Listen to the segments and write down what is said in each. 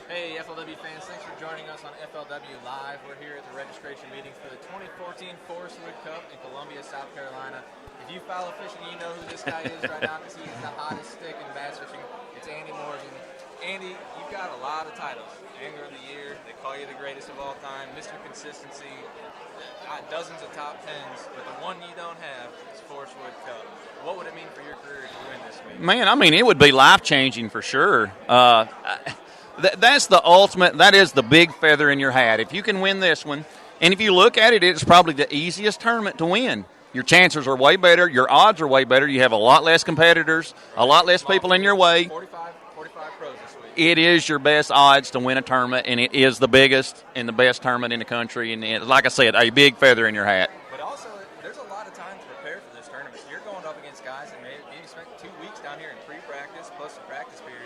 Hey, FLW fans, thanks for joining us on FLW Live. We're here at the registration meeting for the 2014 Forrest Wood Cup in Columbia, South Carolina. If you follow fishing, you know who this guy is right now because he is the hottest stick in bass fishing. It's Andy Morgan. Andy, you've got a lot of titles. Angler of the Year, they call you the greatest of all time, Mr. Consistency, dozens of top tens, but the one you don't have is Forrest Wood Cup. What would it mean for your career to win this week? Man, I mean, it would be life-changing for sure. That's the ultimate. That is the big feather in your hat. If you can win this one, and if you look at it, it's probably the easiest tournament to win. Your chances are way better. Your odds are way better. You have a lot less competitors, a lot less people in your way. 45 pros this week. It is your best odds to win a tournament, and it is the biggest and the best tournament in the country. And like I said, a big feather in your hat. But also, there's a lot of time to prepare for this tournament. You're going up against guys that maybe spent 2 weeks down here in pre-practice plus the practice period.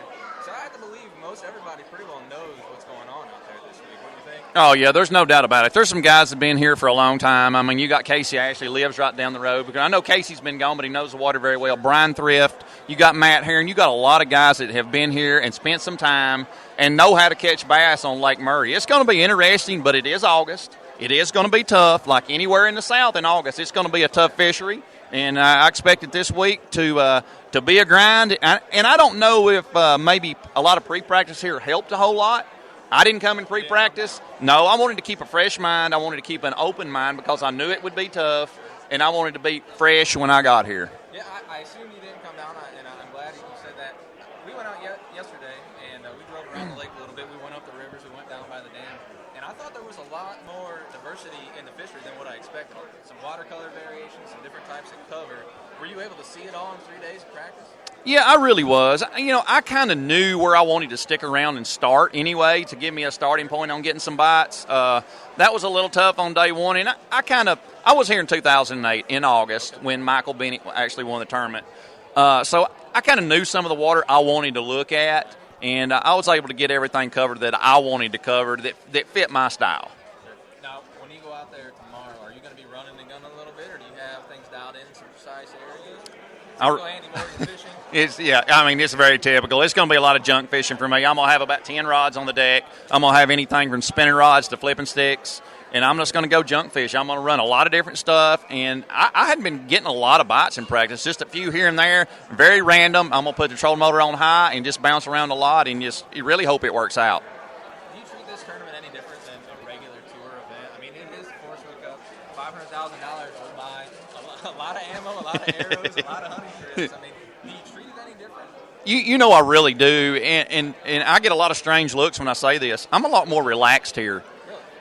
So I have to believe most everybody pretty well knows what's going on out there this week. What do you think? Oh, yeah, there's no doubt about it. There's some guys that have been here for a long time. I mean, you got Casey Ashley, lives right down the road. Because I know Casey's been gone, but he knows the water very well. Brian Thrift, you got Matt Herron. You got a lot of guys that have been here and spent some time and know how to catch bass on Lake Murray. It's going to be interesting, but it is August. It is going to be tough, like anywhere in the South in August. It's going to be a tough fishery. And I expect it this week to be a grind. And I don't know if maybe a lot of pre-practice here helped a whole lot. I didn't come in pre-practice. No, I wanted to keep a fresh mind. I wanted to keep an open mind because I knew it would be tough, and I wanted to be fresh when I got here. Yeah, I assume you didn't come down, and I'm glad you said that. We went out yesterday, and we drove around the lake a little bit. We went up the rivers. We went down by the dam. And I thought there was a lot more diversity in the fishery than what I expected. Some watercolor variations, some different types of cover. Were you able to see it all in 3 days of practice? Yeah, I really was. You know, I kind of knew where I wanted to stick around and start anyway to give me a starting point on getting some bites. That was a little tough on day one. And I was here in 2008 in August when Michael Bennett actually won the tournament. So I kind of knew some of the water I wanted to look at. And I was able to get everything covered that I wanted to cover that fit my style. Now, when you go out there tomorrow, are you going to be running the gun a little bit, or do you have things dialed in some precise areas? Andy Morgan fishing? It's very typical. It's going to be a lot of junk fishing for me. I'm going to have about 10 rods on the deck. I'm going to have anything from spinning rods to flipping sticks. And I'm just going to go junk fish. I'm going to run a lot of different stuff. And I hadn't been getting a lot of bites in practice, just a few here and there, very random. I'm going to put the trolling motor on high and just bounce around a lot and you really hope it works out. Do you treat this tournament any different than a regular tour event? I mean, it is the Forrest Wood Cup. $500,000 will buy a lot of ammo, a lot of arrows, a lot of hunting trips. I mean, do you treat it any different? You know I really do. And I get a lot of strange looks when I say this. I'm a lot more relaxed here.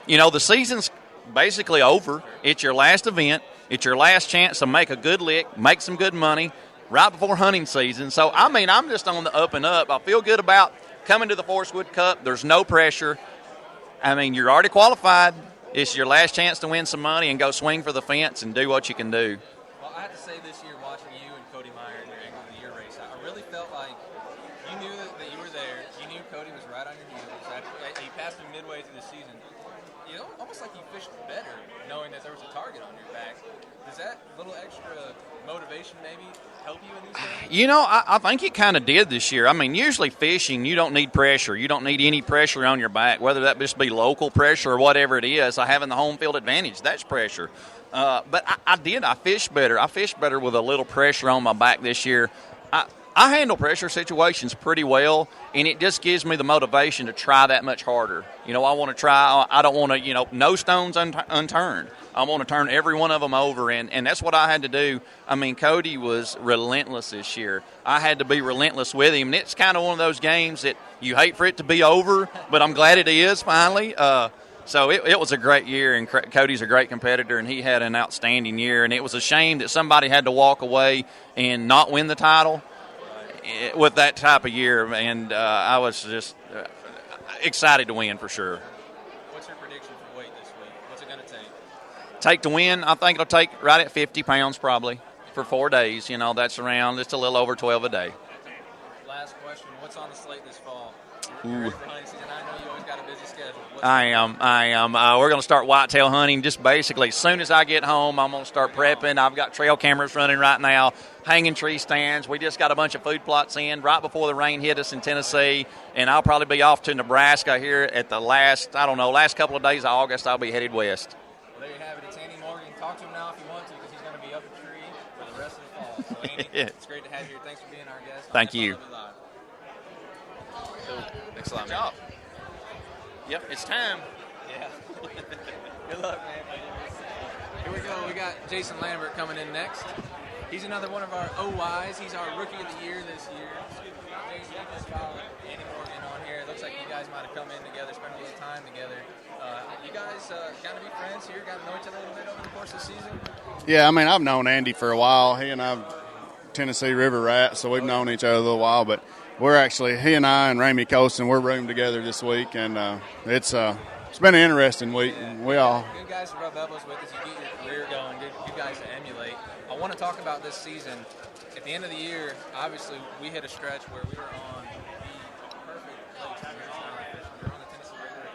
You know, the season's basically over. It's your last event. It's your last chance to make a good lick, make some good money right before hunting season. So, I mean, I'm just on the up and up. I feel good about coming to the Forrest Wood Cup. There's no pressure. I mean, you're already qualified. It's your last chance to win some money and go swing for the fence and do what you can do. Well, I have to say this year, watching you and Cody Meyer in your Angler of the Year race, I really felt like you knew that you were there. You knew Cody was right on your heels. You passed him midway through the season. You know, almost like you fished better knowing that there was a target on your back. Does that little extra motivation maybe help you in these games? You know, I think it kind of did this year. I mean, usually fishing, you don't need pressure. You don't need any pressure on your back, whether that just be local pressure or whatever it is. Having the home field advantage, that's pressure. But I fished better. I fished better with a little pressure on my back this year. I handle pressure situations pretty well, and it just gives me the motivation to try that much harder. You know, I want to try. I don't want to, no stones unturned. I want to turn every one of them over, and that's what I had to do. I mean, Cody was relentless this year. I had to be relentless with him, and it's kind of one of those games that you hate for it to be over, but I'm glad it is finally. So it was a great year, and Cody's a great competitor, and he had an outstanding year, and it was a shame that somebody had to walk away and not win the title with that type of year, and I was just excited to win for sure. What's your prediction for weight this week? What's it going to take? Take to win, I think it'll take right at 50 pounds probably for 4 days. That's around just a little over 12 a day. Last question, what's on the slate this fall? You're ready for hunting season. I know you always got a busy schedule. I am. We're going to start whitetail hunting just basically as soon as I get home. I'm going to start prepping. I've got trail cameras running right now, hanging tree stands. We just got a bunch of food plots in right before the rain hit us in Tennessee, and I'll probably be off to Nebraska here at the last couple of days of August. I'll be headed west. Well, there you have it. It's Andy Morgan. Talk to him now if you want to, because he's going to be up a tree for the rest of the fall. So, Andy, it's great to have you here. Thanks for being our guest. Thank you. Thanks a lot, Good job. Yep, it's time. Yeah. Good luck, man. Here we go. We got Jason Lambert coming in next. He's another one of our OYs. He's our Rookie of the Year this year. Andy Morgan on here. It looks like you guys might have come in together, spent a little time together. You guys got to be friends here, got to know each other a little bit over the course of the season? Yeah, I mean, I've known Andy for a while. He and I've Tennessee River Rats, so we've known each other a little while, but he and I and Ramey Colston, we're roomed together this week, and it's been an interesting week. We all good guys to rub elbows with as you get your career going. Good guys to emulate. I want to talk about this season. At the end of the year, obviously, we hit a stretch where we were on the perfect place. We were on the Tennessee River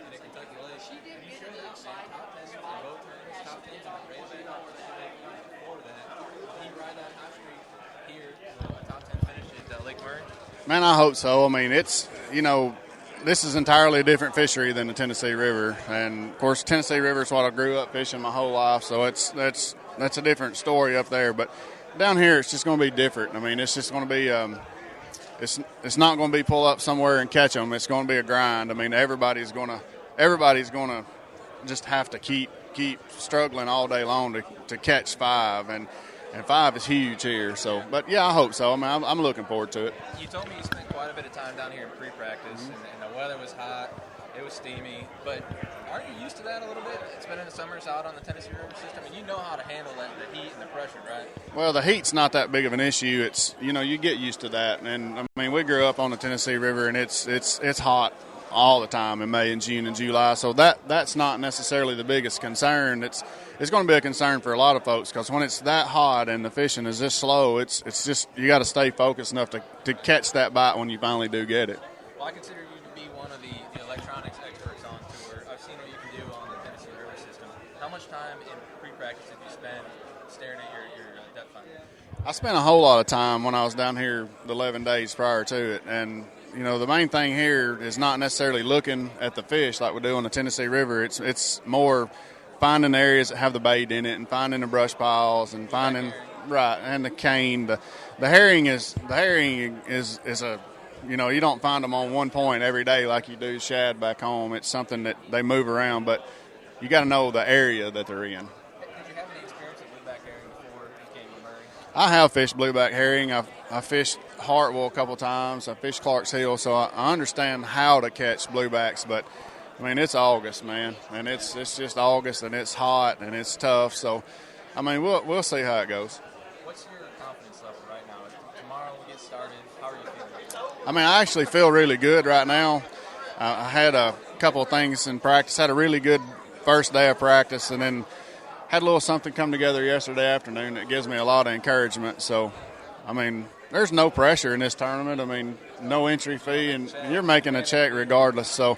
and the Kentucky Lake. Are you sure that top 10s in both tournaments, top 10s in the Razorback before that? Can you ride that hot streak here with a top 10 finish at Lake Murray? Man, I hope so. I mean, it's, this is entirely a different fishery than the Tennessee River. And, of course, Tennessee River is what I grew up fishing my whole life, so that's a different story up there. But down here, it's just going to be different. I mean, it's just going to be it's not going to be pull up somewhere and catch them. It's going to be a grind. I mean, everybody's going to just have to keep struggling all day long to catch 5. And 5 is huge here. So, but yeah, I hope so. I mean, I'm looking forward to it. You told me you spent quite a bit of time down here in pre-practice, and the weather was hot, it was steamy. But aren't you used to that a little bit? Spending the summers out on the Tennessee River system, and you know how to handle the heat and the pressure, right? Well, the heat's not that big of an issue. It's you get used to that. And I mean, we grew up on the Tennessee River, and it's hot all the time in May and June and July. So that's not necessarily the biggest concern. It's going to be a concern for a lot of folks, because when it's that hot and the fishing is this slow, it's just you got to stay focused enough to catch that bite when you finally do get it. Well, I consider you to be one of the electronics experts on tour. I've seen what you can do on the Tennessee River system. How much time in pre-practice did you spend staring at your depth finder? I spent a whole lot of time when I was down here the 11 days prior to it, and the main thing here is not necessarily looking at the fish like we do on the Tennessee River. It's more finding the areas that have the bait in it and finding the brush piles and finding and the cane. The herring is a you don't find them on one point every day like you do shad back home. It's something that they move around, but you got to know the area that they're in. Did you have any experience with blueback herring before you came to Murray? I have fished blueback herring. I fished Hartwell a couple times. I fished Clark's Hill, so I understand how to catch bluebacks. But I mean, it's August, man, and it's just August, and it's hot and it's tough. So, I mean, we'll see how it goes. What's your confidence level right now? Tomorrow we get started. How are you feeling? I mean, I actually feel really good right now. I had a couple of things in practice. Had a really good first day of practice, and then had a little something come together yesterday afternoon that gives me a lot of encouragement. So, I mean, there's no pressure in this tournament. I mean, no entry fee, and you're making a check regardless. So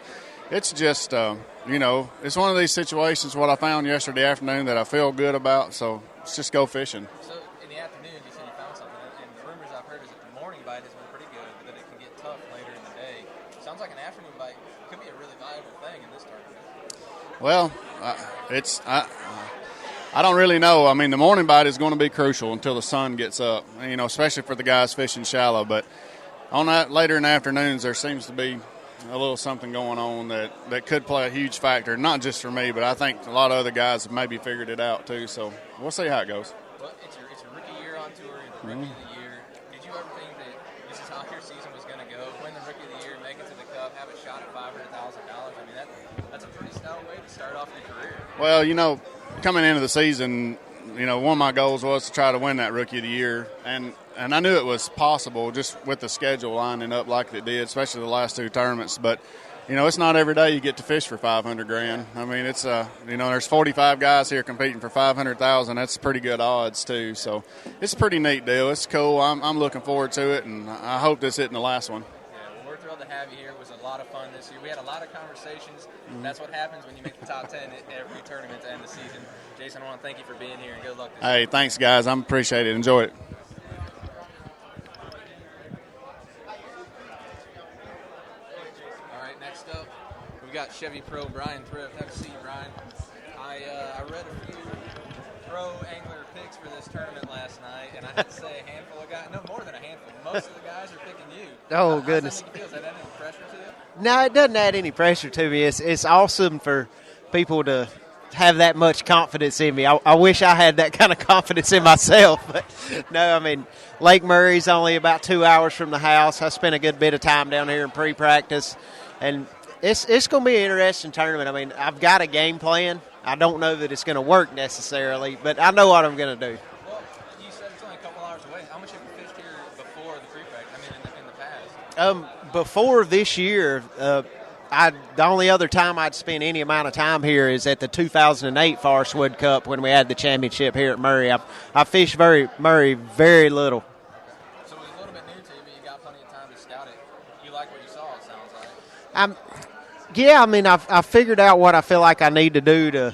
it's just, it's one of these situations, what I found yesterday afternoon, that I feel good about. So let's just go fishing. So in the afternoon, you said you found something, and the rumors I've heard is that the morning bite has been pretty good, but that it can get tough later in the day. Sounds like an afternoon bite could be a really valuable thing in this tournament. Well, I don't really know. I mean, the morning bite is going to be crucial until the sun gets up, especially for the guys fishing shallow. But on that later in the afternoons, there seems to be a little something going on that could play a huge factor, not just for me, but I think a lot of other guys have maybe figured it out too. So we'll see how it goes. Well, it's your rookie year on tour, the rookie of the year. Did you ever think that this is how your season was going to go? Win the rookie of the year, make it to the Cup, have a shot at $500,000? I mean, that's a pretty stout way to start off your career. Well, coming into the season, one of my goals was to try to win that Rookie of the Year, and I knew it was possible just with the schedule lining up like it did, especially the last 2 tournaments. But it's not every day you get to fish for $500,000. I mean, it's there's 45 guys here competing for $500,000. That's pretty good odds too. So it's a pretty neat deal. It's cool. I'm looking forward to it, and I hope this isn't the last one. Yeah, well, we're thrilled thrilled to have you here. It was a lot of fun this year. We had a lot of conversations. That's what happens when you make the top 10 at every tournament to end the season. Jason, I want to thank you for being here, and good luck this year. Hey, thanks, guys. I appreciate it. Enjoy it. All right, next up, we've got Chevy Pro Brian Thrift. Have a seat, Brian. I read a few pro angler picks for this tournament last night, and I had to say a handful of guys, no more than a handful, most of the guys are picking you. Oh, goodness. How's that make you feel? Is that any pressure to you? No, it doesn't add any pressure to me. It's awesome for people to have that much confidence in me. I wish I had that kind of confidence in myself. But no, I mean, Lake Murray's only about 2 hours from the house. I spent a good bit of time down here in pre-practice, and it's going to be an interesting tournament. I mean, I've got a game plan. I don't know that it's going to work necessarily, but I know what I'm going to do. Well, you said it's only a couple hours away. How much have you fished here before the pre-practice? I mean, in the past? Before this year, the only other time I'd spent any amount of time here is at the 2008 Forrest Wood Cup when we had the championship here at Murray. I fished Murray very little. So it was a little bit new to you, but you got plenty of time to scout it. You like what you saw, it sounds like. Yeah, I mean, I figured out what I feel like I need to do to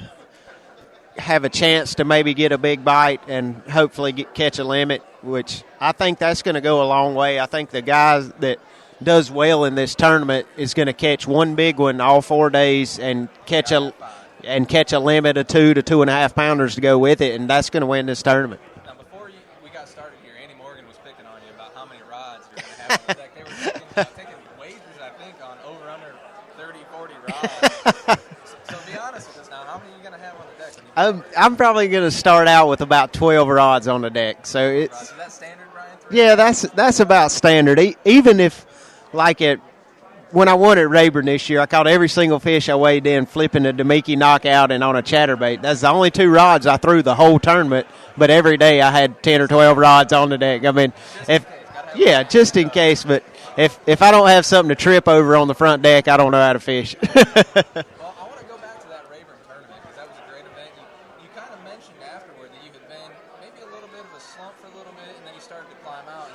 have a chance to maybe get a big bite and hopefully catch a limit, which I think that's going to go a long way. I think the guy that does well in this tournament is going to catch one big one all 4 days and catch a limit of 2 to 2.5 pounders to go with it, and that's going to win this tournament. Now, before we got started here, Andy Morgan was picking on you about how many rods you're going to have on the deck. They were taking wagers, I think, on over-under 30, 40 rods. So be honest with us now. How many are you going to have on the deck? I'm probably going to start out with about 12 rods on the deck. So it's is that standard, Brian? Yeah, that's about standard. Even if, like when I won at Rayburn this year, I caught every single fish I weighed in, flipping a Demiki knockout and on a chatterbait. That's the only 2 rods I threw the whole tournament, but every day I had 10 or 12 rods on the deck. I mean, just in case. But if I don't have something to trip over on the front deck, I don't know how to fish. Well, I want to go back to that Rayburn tournament because that was a great event. You kind of mentioned afterward that you had been maybe a little bit of a slump for a little bit, and then you started to climb out.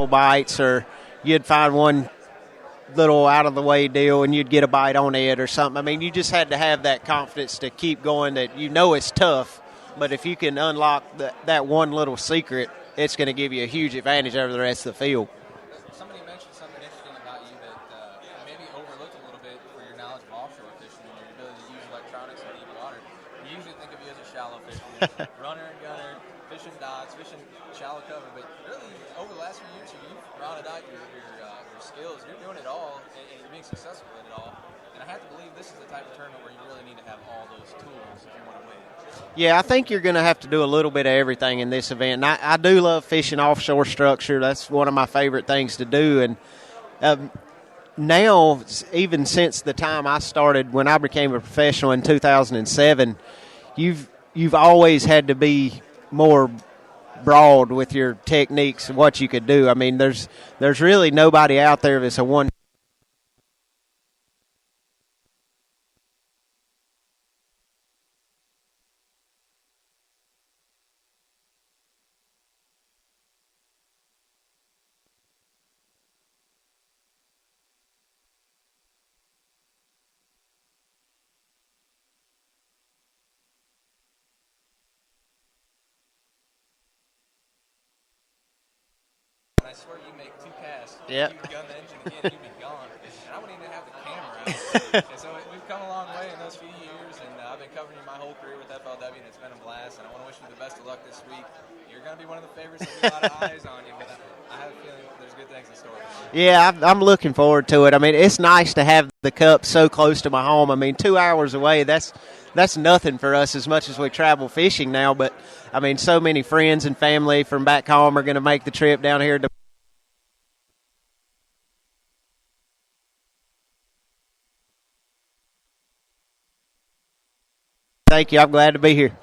Bites, or you'd find one little out-of-the-way deal and you'd get a bite on it or something. I mean, you just had to have that confidence to keep going, that you know it's tough, but if you can unlock that one little secret, it's going to give you a huge advantage over the rest of the field. Somebody mentioned something interesting about you that maybe overlooked a little bit for your knowledge of offshore fishing and your ability to use electronics in deep water. You usually think of you as a shallow fisherman, runner and gunner, fishing docks, fishing shallow cover, but really over the last few years you've rounded out your skills. You're doing it all, and you're being successful at it all. And I have to believe this is the type of tournament where you really need to have all those tools if you want to win. Yeah, I think you're going to have to do a little bit of everything in this event. And I do love fishing offshore structure. That's one of my favorite things to do. And now, even since the time I started, when I became a professional in 2007, you've always had to be more broad with your techniques and what you could do. I mean, there's really nobody out there that's a one. I swear you make 2 casts. Yeah. You gun the engine again, you'd be gone. And I wouldn't even have the camera out. And so we've come a long way in those few years, and I've been covering you my whole career with FLW, and it's been a blast. And I want to wish you the best of luck this week. You're going to be one of the favorites. There'll be a lot of eyes on you, but I have a feeling there's good things in store. Yeah, I'm looking forward to it. I mean, it's nice to have the Cup so close to my home. I mean, 2 hours away, that's nothing for us as much as we travel fishing now. But, I mean, so many friends and family from back home are going to make the trip down here to Thank you. I'm glad to be here.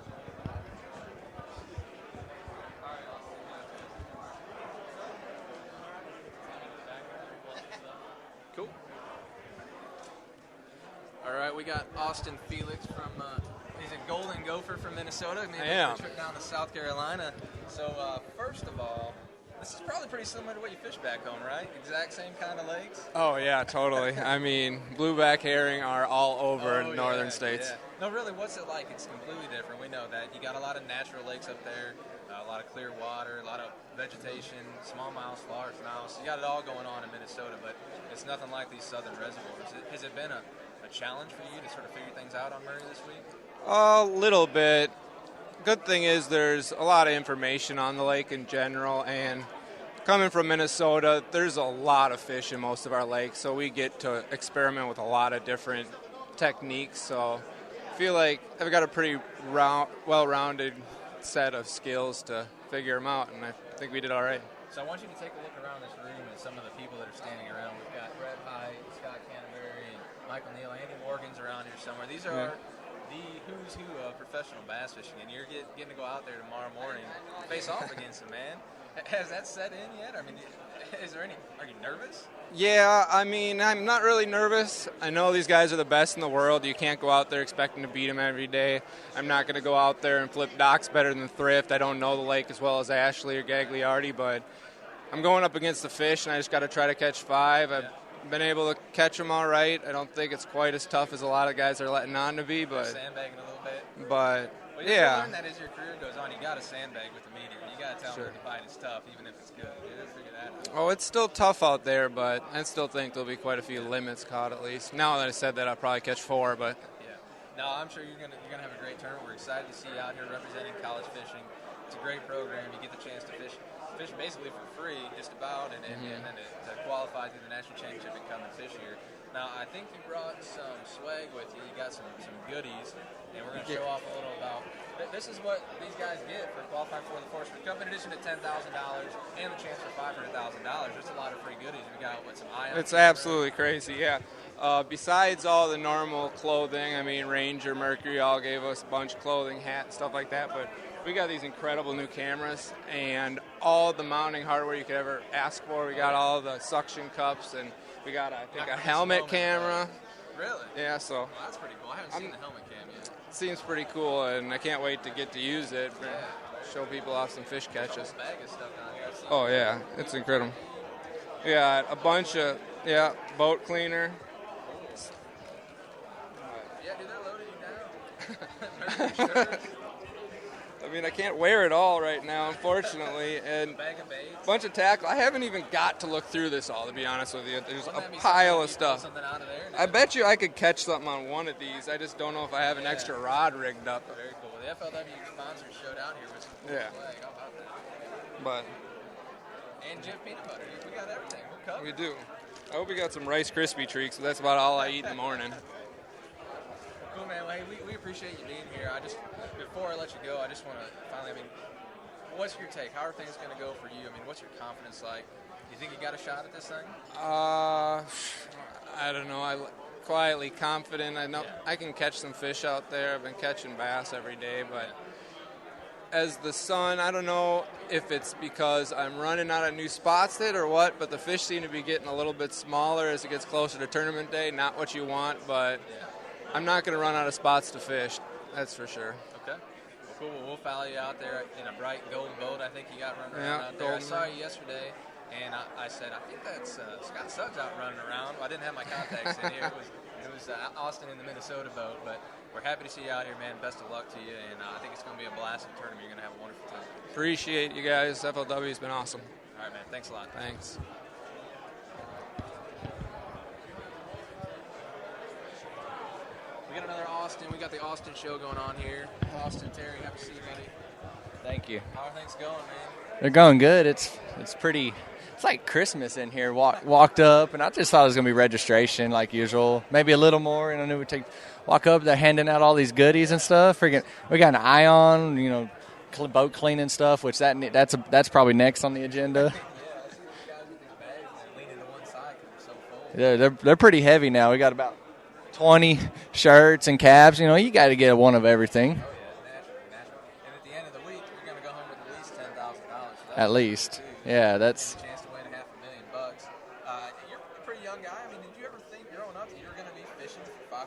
Cool. All right, we got Austin Felix from, he's a Golden Gopher from Minnesota. Made a trip down to South Carolina. So, first of all, this is probably pretty similar to what you fish back home, right? Exact same kind of lakes? Oh, yeah, totally. I mean, blueback herring are all over northern states. Yeah. No, really, what's it like? It's completely different. We know that. You got a lot of natural lakes up there, a lot of clear water, a lot of vegetation, smallmouth, largemouth. So you got it all going on in Minnesota, but it's nothing like these southern reservoirs. Has it been a challenge for you to sort of figure things out on Murray this week? A little bit. Good thing is there's a lot of information on the lake in general, and coming from Minnesota, there's a lot of fish in most of our lakes, so we get to experiment with a lot of different techniques. So I feel like I've got a pretty well-rounded set of skills to figure them out, and I think we did all right. So I want you to take a look around this room at some of the people that are standing around. We've got Brett Hyde, Scott Canterbury, and Michael Neal. Andy Morgan's around here somewhere. These are the who's who of professional bass fishing, and you're getting to go out there tomorrow morning and face off against them, man. Has that set in yet? I mean, are you nervous? Yeah, I mean, I'm not really nervous. I know these guys are the best in the world. You can't go out there expecting to beat them every day. I'm not going to go out there and flip docks better than Thrift. I don't know the lake as well as Ashley or Gagliardi, but I'm going up against the fish, and I just got to try to catch 5. I've been able to catch them all right. I don't think it's quite as tough as a lot of guys are letting on to be, but sandbagging a little bit. But well, you learn that as your career goes on. You got to sandbag with the meteor. You got to tell them that the bite is tough, even if it's good. You got to figure that out. Oh, it's still tough out there, but I still think there'll be quite a few limits caught at least. Now that I said that, I'll probably catch 4, but yeah. No, I'm sure you're gonna have a great tournament. We're excited to see you out here representing college fishing. It's a great program. You get the chance to fish basically for free, just about, and then to qualify through the national championship and come and fish here. Now, I think you brought some swag with you. You got some goodies, and we're going to show off a little about. This is what these guys get for qualifying for the Forrest Wood Cup. In addition to $10,000 and a chance for $500,000, there's a lot of free goodies. We got some ions. It's absolutely crazy, yeah. Besides all the normal clothing, I mean, Ranger, Mercury all gave us a bunch of clothing, hat, stuff like that, but we got these incredible new cameras and all the mounting hardware you could ever ask for. We got all the suction cups, and we got, I think, a helmet camera. Really? Yeah, so. Well, that's pretty cool. I haven't seen the helmet cam yet. It seems pretty cool, and I can't wait to get to use it. Show people off some fish catches. A bag of stuff down here. Oh, yeah. It's incredible. We got a bunch of, boat cleaner. Yeah, dude, they're loading you down. I mean, I can't wear it all right now, unfortunately. And bag of baits. A bunch of tackle. I haven't even got to look through this all, to be honest with you. There's a pile of stuff. Out of there, I bet you I could catch something on one of these. I just don't know if I have an extra rod rigged up. Very cool. The FLW sponsors showed out here with some cool flag. How about that? But. And Jif peanut butter. We got everything. We're covered. We do. I hope we got some Rice Krispie treats. That's about all I eat in the morning. Cool, man. Well, hey, we appreciate you being here. Before I let you go, I just want to finally, what's your take? How are things going to go for you? I mean, what's your confidence like? Do you think you got a shot at this thing? I don't know. I'm quietly confident. I know I can catch some fish out there. I've been catching bass every day, but as the sun, I don't know if it's because I'm running out of new spots or what, but the fish seem to be getting a little bit smaller as it gets closer to tournament day. Not what you want, but I'm not going to run out of spots to fish. That's for sure. Okay. Well, cool. We'll follow you out there in a bright gold boat. I think you got running around out there. I saw you yesterday, and I said, I think that's Scott Suggs out running around. Well, I didn't have my contacts in here. It was Austin in the Minnesota boat, but we're happy to see you out here, man. Best of luck to you, and I think it's going to be a blast in the tournament. You're going to have a wonderful time. Appreciate you guys. FLW has been awesome. All right, man. Thanks a lot. Thanks. We got another Austin. We got the Austin show going on here. Austin, Terry, happy to see you, buddy. Thank you. How are things going, man? They're going good. It's pretty. It's like Christmas in here. Walked up, and I just thought it was gonna be registration like usual. Maybe a little more, and I knew we'd walk up. They're handing out all these goodies and stuff. We got an ion, boat cleaning stuff, which that's probably next on the agenda. Yeah, They're pretty heavy now. We got about 20 shirts and caps. You know, you got to get one of everything. Oh, yeah, naturally. And at the end of the week, you're going to go home with at least $10,000. At least. Yeah, that's. A chance to win $500,000. You're a pretty young guy. I mean, did you ever think growing up that you were going to be fishing for $500,000?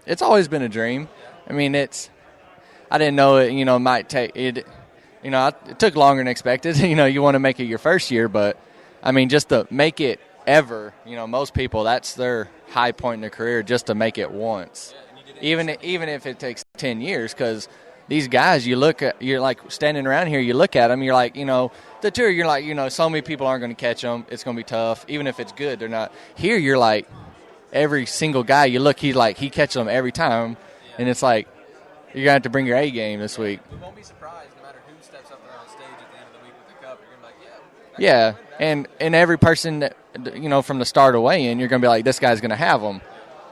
It's always been a dream. I mean, I didn't know it, you know, might take it. You know, it took longer than expected. You know, you want to make it your first year, but, I mean, just to make it ever, you know, most people, that's their high point in their career, just to make it once. Even if it takes 10 years, because these guys, you're like standing around here, you look at them, you're like, you know, the tour, you're like, you know, so many people aren't going to catch them. It's going to be tough. Even if it's good, they're not. Here, you're like, every single guy you look, he catches them every time, and it's like, you're going to have to bring your A game this week. We won't be surprised no matter who steps up there on stage at the end of the week with the cup. You're going to be like, yeah, and every person that, you know, from the start away in, you're going to be like, this guy's going to have them.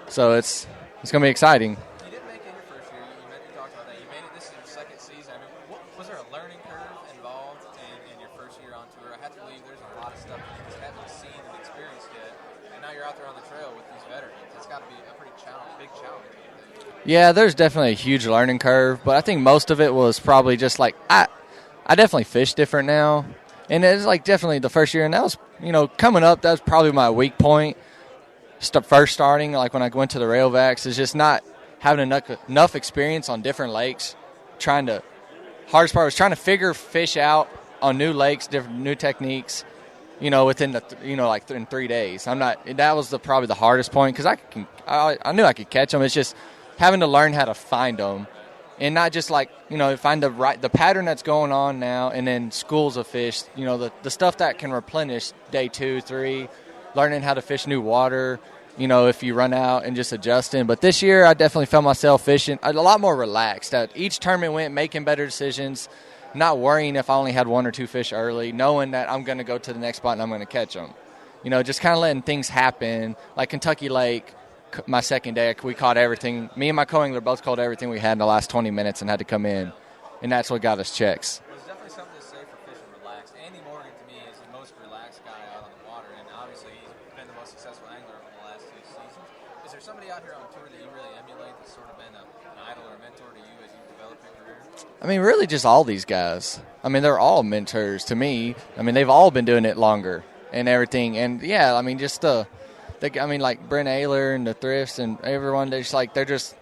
So it's going to be exciting. You didn't make it your first year. You talked about that. You made it. This is your second season. I mean, was there a learning curve involved in your first year on tour? I have to believe there's a lot of stuff that you just haven't seen and experienced yet. And now you're out there on the trail with these veterans. It's got to be a pretty big challenge. Yeah, there's definitely a huge learning curve, but I think most of it was probably just like I definitely fish different now, and it's like definitely the first year, and that was, you know, coming up, that was probably my weak point. First starting, like when I went to the Railvacs, is just not having enough experience on different lakes. Hardest part was trying to figure fish out on new lakes, different new techniques. You know, within in 3 days. That was probably the hardest point, because I knew I could catch them. It's just having to learn how to find them, and not just like, you know, find the pattern that's going on now, and then schools of fish. You know, the stuff that can replenish day 2, 3, learning how to fish new water. You know, if you run out and just adjusting. But this year, I definitely found myself fishing a lot more relaxed. Each tournament went making better decisions. Not worrying if I only had 1 or 2 fish early, knowing that I'm going to go to the next spot and I'm going to catch them. You know, just kind of letting things happen. Like Kentucky Lake, my second day, we caught everything. Me and my co-angler both caught everything we had in the last 20 minutes and had to come in. And that's what got us checks. There's definitely something to say for fishing relaxed. Andy Morgan, to me, is the most relaxed guy out on the water. And obviously, he's been the most successful angler over the last 2 seasons. Is there somebody out here on tour that you really emulate that's sort of been an idol or a mentor to you as you develop your career? I mean, really just all these guys. I mean, they're all mentors to me. I mean, they've all been doing it longer and everything. And, yeah, I mean, just like Brent Ayler and the Thrifts and everyone, they're just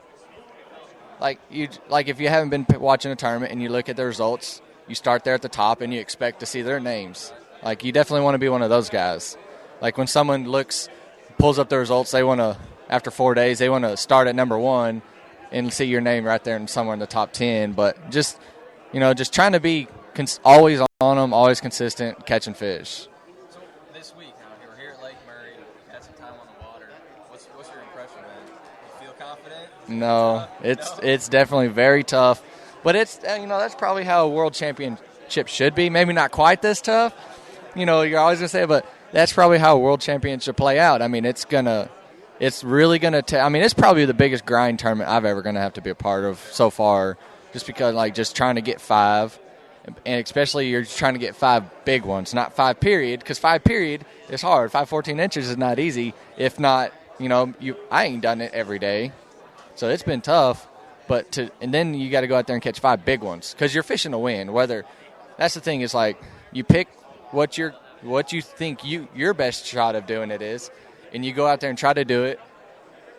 like if you haven't been watching a tournament and you look at the results, you start there at the top and you expect to see their names. Like, you definitely want to be one of those guys. Like, when someone pulls up the results, after 4 days, they want to start at number 1 and see your name right there and somewhere in the top 10. But just, you know, just trying to be always on them, always consistent, catching fish. So this week, now, we're here at Lake Murray. You had some time on the water. What's your impression, man? You feel confident? No, it's definitely very tough. But it's, you know, that's probably how a world championship should be. Maybe not quite this tough. You know, you're always going to say, but that's probably how a world championship play out. I mean, it's really going to I mean, it's probably the biggest grind tournament I've ever going to have to be a part of so far, just because, like, just trying to get 5, and especially you're trying to get 5 big ones, not 5 period, because 5 period is hard. 5 14 inches is not easy. If not, you know, I ain't done it every day, so it's been tough. And then you got to go out there and catch 5 big ones, because you're fishing to win. That's the thing, is like, you pick what you think your best shot of doing it is, and you go out there and try to do it.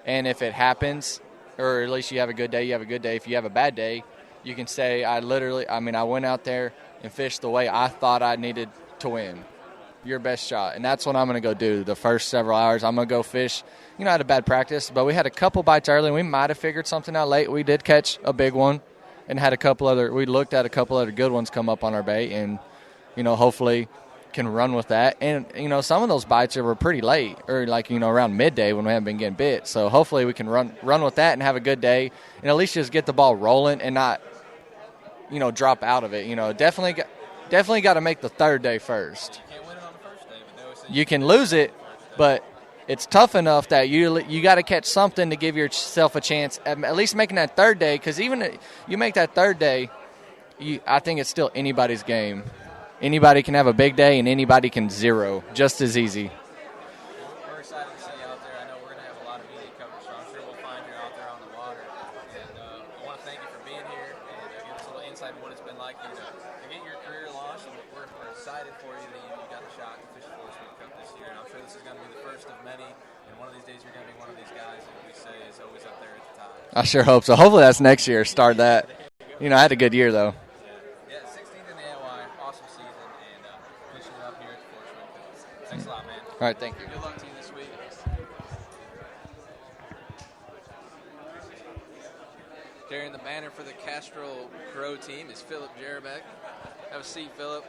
And if it happens, or at least you have a good day, you have a good day. If you have a bad day, you can say, I went out there and fished the way I thought I needed to win. Your best shot. And that's what I'm going to go do the first several hours. I'm going to go fish. You know, I had a bad practice, but we had a couple bites early, and we might have figured something out late. We did catch a big one and we looked at a couple other good ones come up on our bait, and, you know, hopefully can run with that. And, you know, some of those bites were pretty late, or like, you know, around midday when we haven't been getting bit. So hopefully we can run with that and have a good day, and at least just get the ball rolling and not, you know, drop out of it. You know, definitely got to make the third day first. You can't win it on the first day, but they always say you can lose it, but it's tough enough that you got to catch something to give yourself a chance at least making that third day, because even if you make that third day, I think it's still anybody's game. Anybody can have a big day, and anybody can zero just as easy. We're excited to see you out there. I know we're going to have a lot of TV coverage, so I'm sure we'll find you out there on the water. And I want to thank you for being here and give us a little insight on what it's been like to get your career launched. And we're excited for you that you got the shot to fish the Forrest Wood Cup this year. And I'm sure this is going to be the first of many. And one of these days you're going to be one of these guys that we say is always up there at the top. I sure hope so. Hopefully that's next year. Start that. You know, I had a good year though. Yeah, 16th in the AOI, awesome season, and finishing it up here at the Forrest Wood Cup. Thanks a lot, man. All right, thank you. Good luck to you this week. Carrying the banner for the Castrol Pro team is Philip Jarabeck. Have a seat, Philip.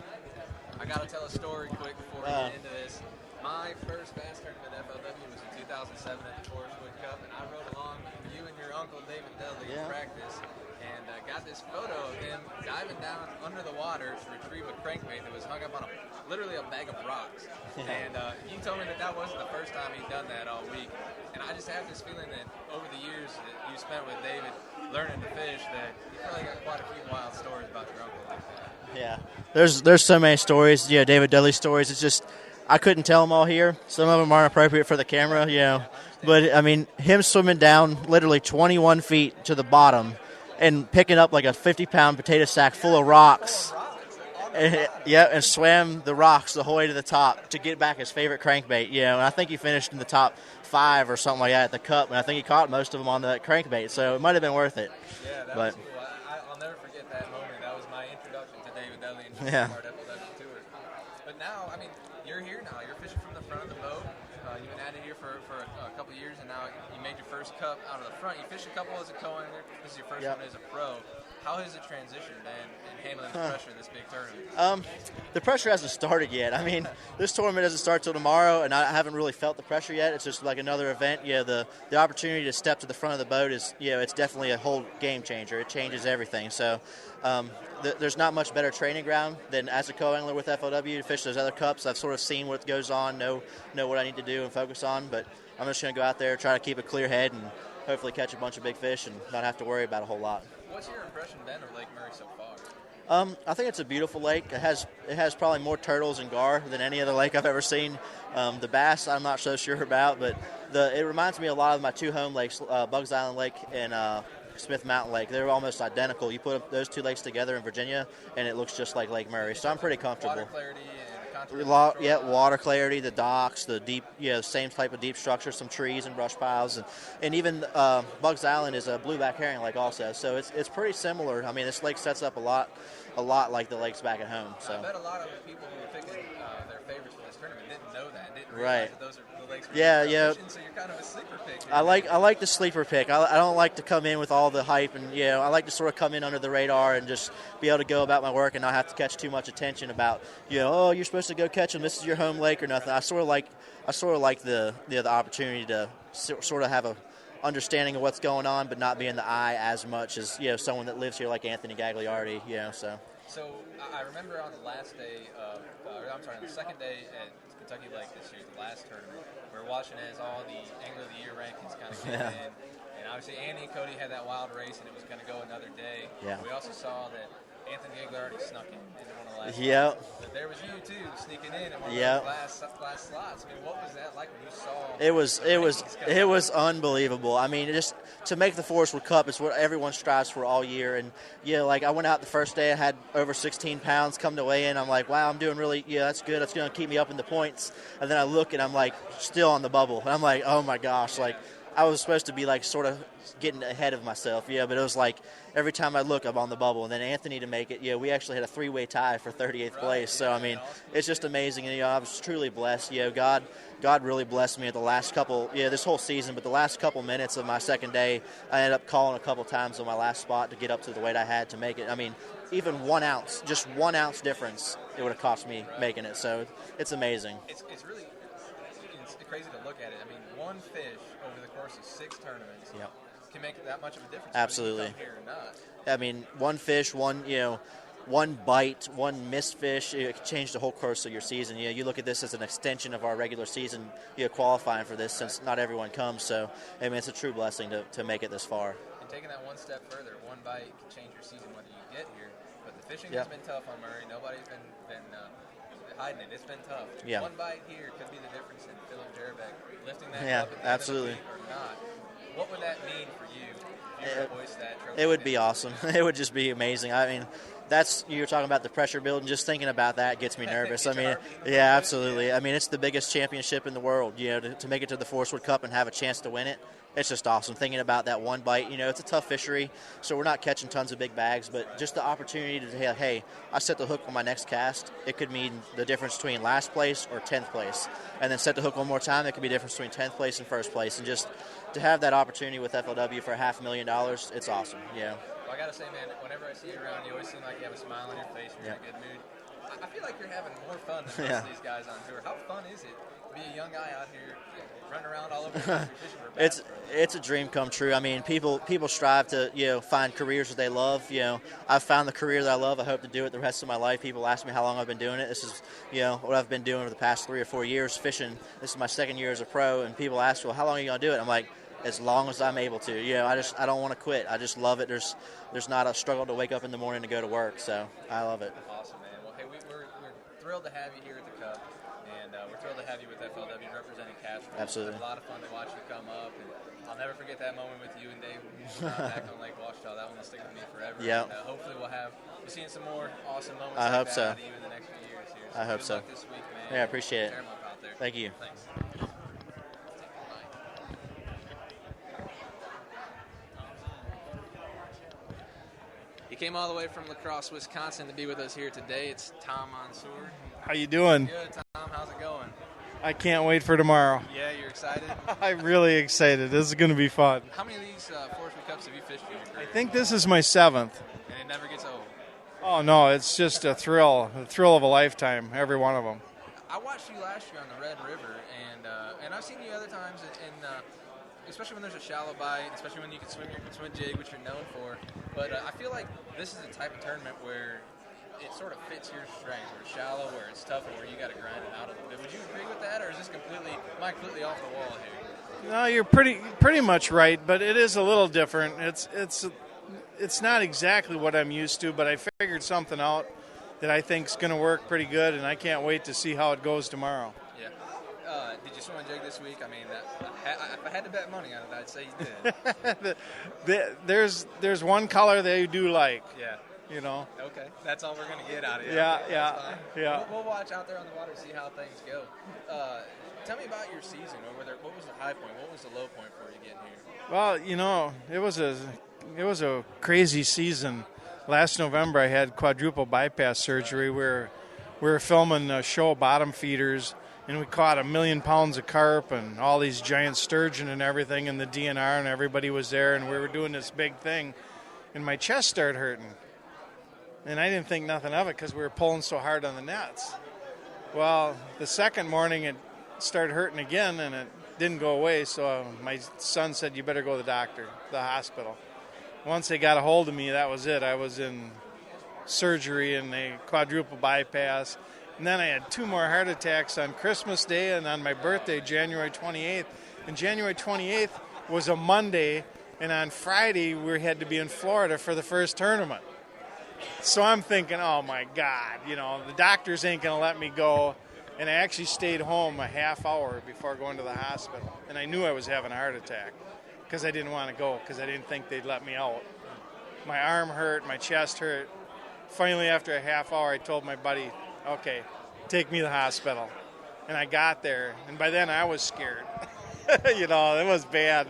I got to tell a story quick before we get into this. My first bass tournament at FLW was in 2007 at the Forrest Wood Cup, and I rode along with you and your uncle David Dudley in practice, and got this photo of him diving down under the water to retrieve a crankbait that was hung up on literally a bag of rocks. And you told me that wasn't the first time he'd done that all week, and I just have this feeling that over the years that you spent with David learning to fish, that you probably got quite a few wild stories about your uncle like that. Yeah, there's so many stories. Yeah, David Dudley stories. It's just I couldn't tell them all here. Some of them aren't appropriate for the camera, you know. But I mean, him swimming down literally 21 feet to the bottom and picking up like a 50-pound potato sack full of rocks. And swam the rocks the whole way to the top to get back his favorite crankbait. You know, and I think he finished in the top 5 or something like that at the Cup, and I think he caught most of them on the crankbait. So it might have been worth it. Yeah, that was cool. I'll never forget that moment. That was my introduction to David Dudley and our FLW tour. But now, I mean, you're here now. You're fishing from the front of the boat. You've been at it here for a couple of years, and now you made your first Cup out of the front. You fished a couple as a co-angler. This is your first one as a pro. How has it transitioned, man, in handling the pressure of this big tournament? The pressure hasn't started yet. I mean, this tournament doesn't start till tomorrow, and I haven't really felt the pressure yet. It's just like another event. Yeah, the opportunity to step to the front of the boat is, it's definitely a whole game changer. It changes everything. So there's not much better training ground than as a co-angler with FLW to fish those other Cups. I've sort of seen what goes on, know what I need to do and focus on, but I'm just going to go out there, try to keep a clear head, and hopefully catch a bunch of big fish and not have to worry about a whole lot. What's your impression been of Lake Murray so far? I think it's a beautiful lake. It has probably more turtles and gar than any other lake I've ever seen. The bass I'm not so sure about, but it reminds me a lot of my 2 home lakes, Bugs Island Lake and Smith Mountain Lake. They're almost identical. You put those 2 lakes together in Virginia, and it looks just like Lake Murray. So I'm pretty comfortable. Water clarity and water clarity, the docks, the deep, same type of deep structure, some trees and brush piles, and even Bugs Island is a blueback herring lake also. So it's pretty similar. I mean, this lake sets up a lot like the lakes back at home. So I bet a lot of the people who are picking their favorites for this tournament didn't know that, didn't realize that those are the lakes. Fishing, so you're kind of a sleeper pick. I like the sleeper pick. I don't like to come in with all the hype, and I like to sort of come in under the radar and just be able to go about my work and not have to catch too much attention about you're supposed to go catch them. This is your home lake or nothing. I sort of like the opportunity to sort of have a understanding of what's going on, but not be in the eye as much as someone that lives here like Anthony Gagliardi. So I remember on the last day on the second day at Kentucky Lake this year, the last tournament, we were watching as all the Angler of the Year rankings kind of came in, and obviously Andy and Cody had that wild race, and it was going to go another day. Yeah. We also saw that Anthony Gagliardi snuck in one of the last slots. But there was you too sneaking in one of those last slots. I mean, what was that like when you saw? It was unbelievable. I mean, just to make the Forrest Wood Cup is what everyone strives for all year. And like I went out the first day, I had over 16 pounds. Come to weigh in, I'm like, wow, I'm doing really. That's good. That's going to keep me up in the points. And then I look and I'm like, still on the bubble. And I'm like, oh my gosh, like. I was supposed to be like sort of getting ahead of myself, but it was like every time I look, I'm on the bubble. And then Anthony to make it, we actually had a 3-way tie for 38th place. So, I mean, it's just amazing. And, I was truly blessed. God really blessed me at the last couple, this whole season, but the last couple minutes of my second day, I ended up calling a couple times on my last spot to get up to the weight I had to make it. I mean, even 1 ounce, just 1 ounce difference, it would have cost me making it. So it's amazing. It's really crazy to look at it. I mean, one fish over the course of 6 tournaments can make that much of a difference. Absolutely. Whether you come here or not. I mean, one fish, one bite, one missed fish, it can change the whole course of your season. You look at this as an extension of our regular season, qualifying for this since not everyone comes. So, I mean, it's a true blessing to make it this far. And taking that one step further, one bite can change your season whether you get here. But the fishing has been tough on Murray. Nobody's been hiding it. It's been tough. Yeah. One bite here could be the difference in Philip Jarabeck lifting that Yeah, cup at the absolutely. end of the week or not. What would that mean for you if you were to hoist that trophy? It would be awesome. It would just be amazing. I mean, you were talking about the pressure building. Just thinking about that gets me nervous. I mean, yeah, absolutely. I mean, it's the biggest championship in the world. To make it to the Forrest Wood Cup and have a chance to win it, it's just awesome. Thinking about that one bite, it's a tough fishery, so we're not catching tons of big bags, but just the opportunity to say, hey, I set the hook on my next cast. It could mean the difference between last place or 10th place, and then set the hook one more time. It could be the difference between 10th place and first place, and just to have that opportunity with FLW for $500,000, it's awesome. Yeah. Well, I gotta say, man, whenever I see you around, you always seem like you have a smile on your face. You're in a good mood. I feel like you're having more fun than most of these guys on tour. How fun is it to be a young guy out here running around all over the country fishing for bass? It's a dream come true. I mean, people strive to find careers that they love. I've found the career that I love. I hope to do it the rest of my life. People ask me how long I've been doing it. This is what I've been doing for the past 3 or 4 years fishing. This is my second year as a pro, and people ask, well, how long are you gonna do it? I'm like, as long as I'm able to. I don't want to quit. I just love it. There's not a struggle to wake up in the morning to go to work, so I love it. Awesome, man. Well, hey, we're thrilled to have you here at the Cup, and we're thrilled to have you with FLW representing Castro. Absolutely. It's a lot of fun to watch you come up, and I'll never forget that moment with you and Dave back on Lake Washita. That one will stick with me forever. Yeah. And, hopefully we'll be seeing some more awesome moments I like hope that so. out of you in the next few years here. I hope good so. luck this week, man. Yeah, I appreciate it. Tear 'em up out there. Thank you. Thanks. He came all the way from La Crosse, Wisconsin to be with us here today. It's Tom Monsoor. How you doing? Good, Tom. How's it going? I can't wait for tomorrow. Yeah, you're excited? I'm really excited. This is going to be fun. How many of these Forrest Wood Cups have you fished in your career? I think this is my 7th. And it never gets old. Oh, no, it's just a thrill of a lifetime, every one of them. I watched you last year on the Red River, and I've seen you other times, especially when there's a shallow bite, especially when you can swim jig, which you're known for. But I feel like this is the type of tournament where it sort of fits your strengths, where it's shallow, where it's tough, and where you got to grind it out a little bit. Would you agree with that, or is this am I completely off the wall here? No, you're pretty much right, but it is a little different. It's not exactly what I'm used to, but I figured something out that I think is going to work pretty good, and I can't wait to see how it goes tomorrow. Yeah. Did you swim a jig this week? I mean, if I had to bet money on it, I'd say you did. There's one color they do like. Yeah. Okay, that's all we're going to get out of it. Yeah. We'll watch out there on the water and see how things go. Tell me about your season over there. What was the high point? What was the low point for you getting here? Well, it was a crazy season. Last November, I had quadruple bypass surgery where we were filming show bottom feeders, and we caught 1 million pounds of carp and all these giant sturgeon and everything in the DNR, and everybody was there, and we were doing this big thing, and my chest started hurting. And I didn't think nothing of it because we were pulling so hard on the nets. Well, the second morning it started hurting again, and it didn't go away, so my son said, you better go to the hospital. Once they got a hold of me, that was it. I was in surgery and a quadruple bypass. And then I had 2 more heart attacks on Christmas Day and on my birthday, January 28th. And January 28th was a Monday, and on Friday we had to be in Florida for the first tournament. So I'm thinking, oh, my God, the doctors ain't going to let me go. And I actually stayed home a half hour before going to the hospital. And I knew I was having a heart attack because I didn't want to go because I didn't think they'd let me out. My arm hurt, my chest hurt. Finally, after a half hour, I told my buddy, okay, take me to the hospital. And I got there, and by then I was scared. It was bad.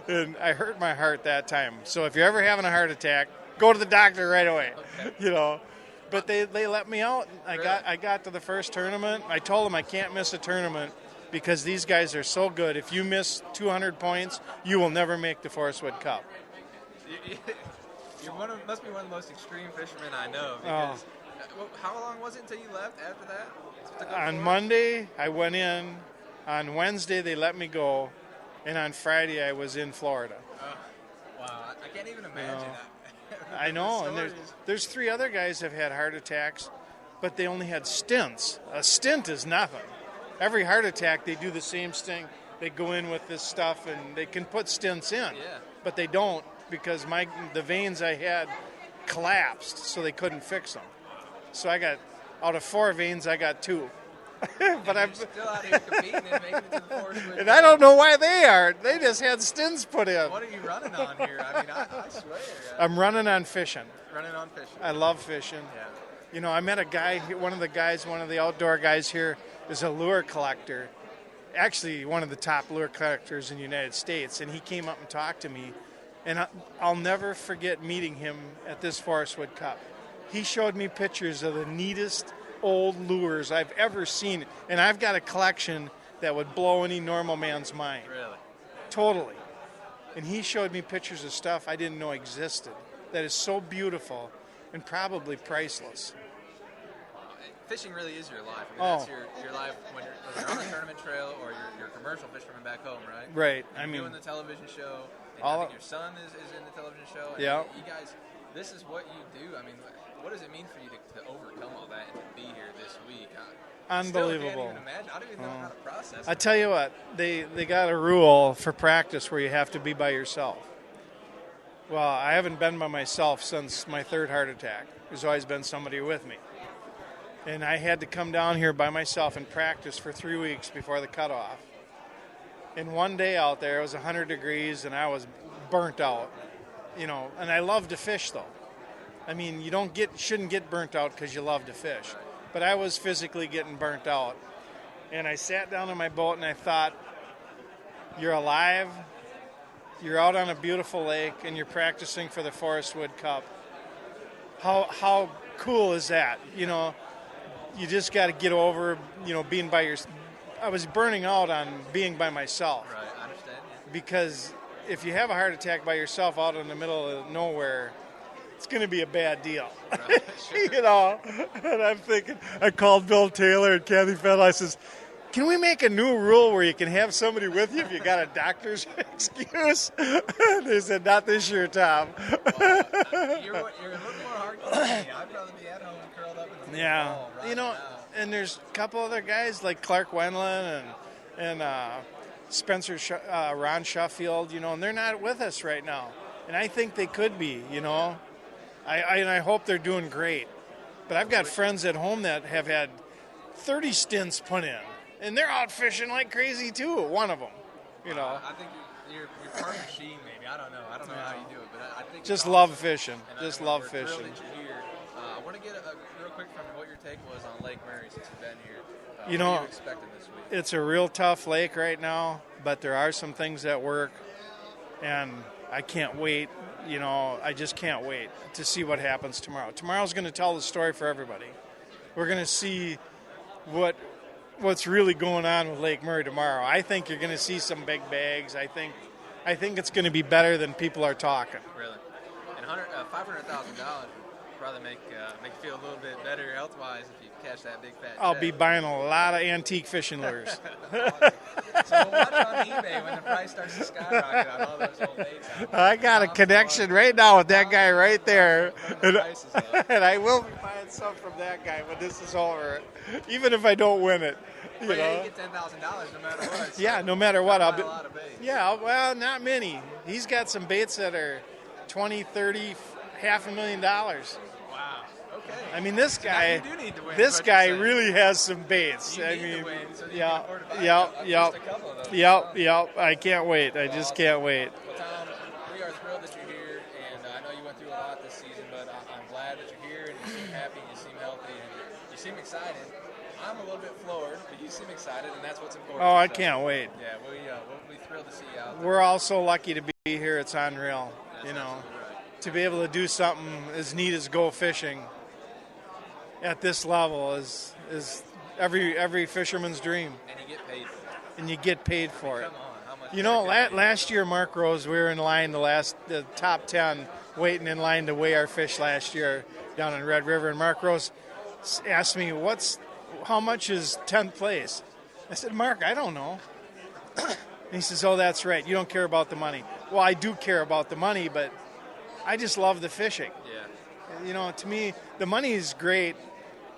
And I hurt my heart that time. So if you're ever having a heart attack, go to the doctor right away. Okay. But they let me out. I got to the first tournament. I told them I can't miss a tournament because these guys are so good. If you miss 200 points, you will never make the Forrest Wood Cup. Must be one of the most extreme fishermen I know. Because how long was it until you left after that? On Monday, I went in. On Wednesday, they let me go. And on Friday, I was in Florida. Wow. I can't even imagine that. I know, and there's 3 other guys that have had heart attacks, but they only had stints. A stint is nothing. Every heart attack, they do the same thing. They go in with this stuff, and they can put stints in, but they don't because the veins I had collapsed, so they couldn't fix them. So I got Out of 4 veins, I got 2. But I'm still out here competing and making it to the Forrest Wood Cup. And I don't know why they aren't. They just had stins put in. What are you running on here? I mean, I swear. I'm running on fishing. Running on fishing. I love fishing. Yeah. You know, I met a guy, one of the outdoor guys here is a lure collector. Actually, one of the top lure collectors in the United States. And he came up and talked to me. And I'll never forget meeting him at this Forrest Wood Cup. He showed me pictures of the neatest old lures I've ever seen, and I've got a collection that would blow any normal man's mind. Really? Totally. And he showed me pictures of stuff I didn't know existed that is so beautiful and probably priceless. Fishing really is your life. I mean, that's your life when you're on a tournament trail or you're a commercial fisherman back home, right? Right. You're doing the television show, and I think your son is in the television show. And yeah. You guys, this is what you do. I mean, what does it mean for you to overcome all that and to be here this week? Unbelievable. I can't even imagine. I don't even know how to process it. I tell you what, they got a rule for practice where you have to be by yourself. Well, I haven't been by myself since my 3rd heart attack. There's always been somebody with me. And I had to come down here by myself and practice for 3 weeks before the cutoff. And one day out there, it was 100 degrees, and I was burnt out. You know, and I love to fish, though. I mean, you shouldn't get burnt out because you love to fish. But I was physically getting burnt out. And I sat down in my boat and I thought, you're alive, you're out on a beautiful lake, and you're practicing for the Forrest Wood Cup. How cool is that? You know, you just got to get over, you know, being by yourself. I was burning out on being by myself. Right, I understand. Yeah. Because if you have a heart attack by yourself out in the middle of nowhere, it's going to be a bad deal. Right, sure. You know, and I'm thinking, I called Bill Taylor and Kathy Fennell. I says, can we make a new rule where you can have somebody with you if you got a doctor's excuse? They said, not this year, Tom. Well, you're a little more hardcore than me. I'd rather be at home curled up in the ball right you know, now. And there's a couple other guys like Clark Wendland and Spencer, Ron Sheffield, you know, and they're not with us right now. And I think they could be, you know. I hope they're doing great. But I've got friends at home that have had 30 stints put in, and they're out fishing like crazy too. One of them, you know. I think you're part machine, maybe. I don't know. I don't know how you do it, but I think just it's love awesome. fishing. And just I love we're fishing. thrilled that you're here. I want to get real quick from what your take was on Lake Murray since you've been here. You what know, are you expecting this week? It's a real tough lake right now, but there are some things that work, and I can't wait. You know, I just can't wait to see what happens tomorrow. Tomorrow's going to tell the story for everybody. We're going to see what's really going on with Lake Murray tomorrow. I think you're going to see some big bags. I think it's going to be better than people are talking. Really? And $500,000 would probably make you feel a little bit better health-wise if you catch that big fat I'll check. be buying a lot of antique fishing lures. So watch on eBay when the price starts to skyrocket on all those old baits. I got a connection right now with that guy right there. And I will be buying some from that guy when this is over, even if I don't win it. You But know? you get $10,000 no matter what. So Yeah, no matter what. I'll buy be. a lot of baits. Yeah, well, not many. He's got some baits that are 20, 30, $500,000. Wow. Okay. I mean, this So now guy. you do need to win, This is what guy you're saying. really has some baits. You I need mean, to win so that you yeah, can afford to buy yep. just a couple of those. Yep. I can't wait. I just can't wait. Well, Tom, we are thrilled that you're here, and I know you went through a lot this season, but I'm glad that you're here, and you seem happy, and you seem healthy, and you seem excited. I'm a little bit floored, but you seem excited, and that's what's important. Oh, I So, can't wait. Yeah, we'll be thrilled to see you out there. We're all so lucky to be here. It's unreal. That's You know, absolutely right. to be able to do something as neat as go fishing at this level is every fisherman's dream, And you get paid for it. and you get paid for it. Come on, how much You know, better can it last year, Mark Rose, we were in line the top 10, waiting in line to weigh our fish last year down in Red River. And Mark Rose asked me, how much is 10th place? I said, Mark, I don't know. And he says, oh, that's right. You don't care about the money. Well, I do care about the money, but I just love the fishing. be? Yeah, You know, to me, the money is great,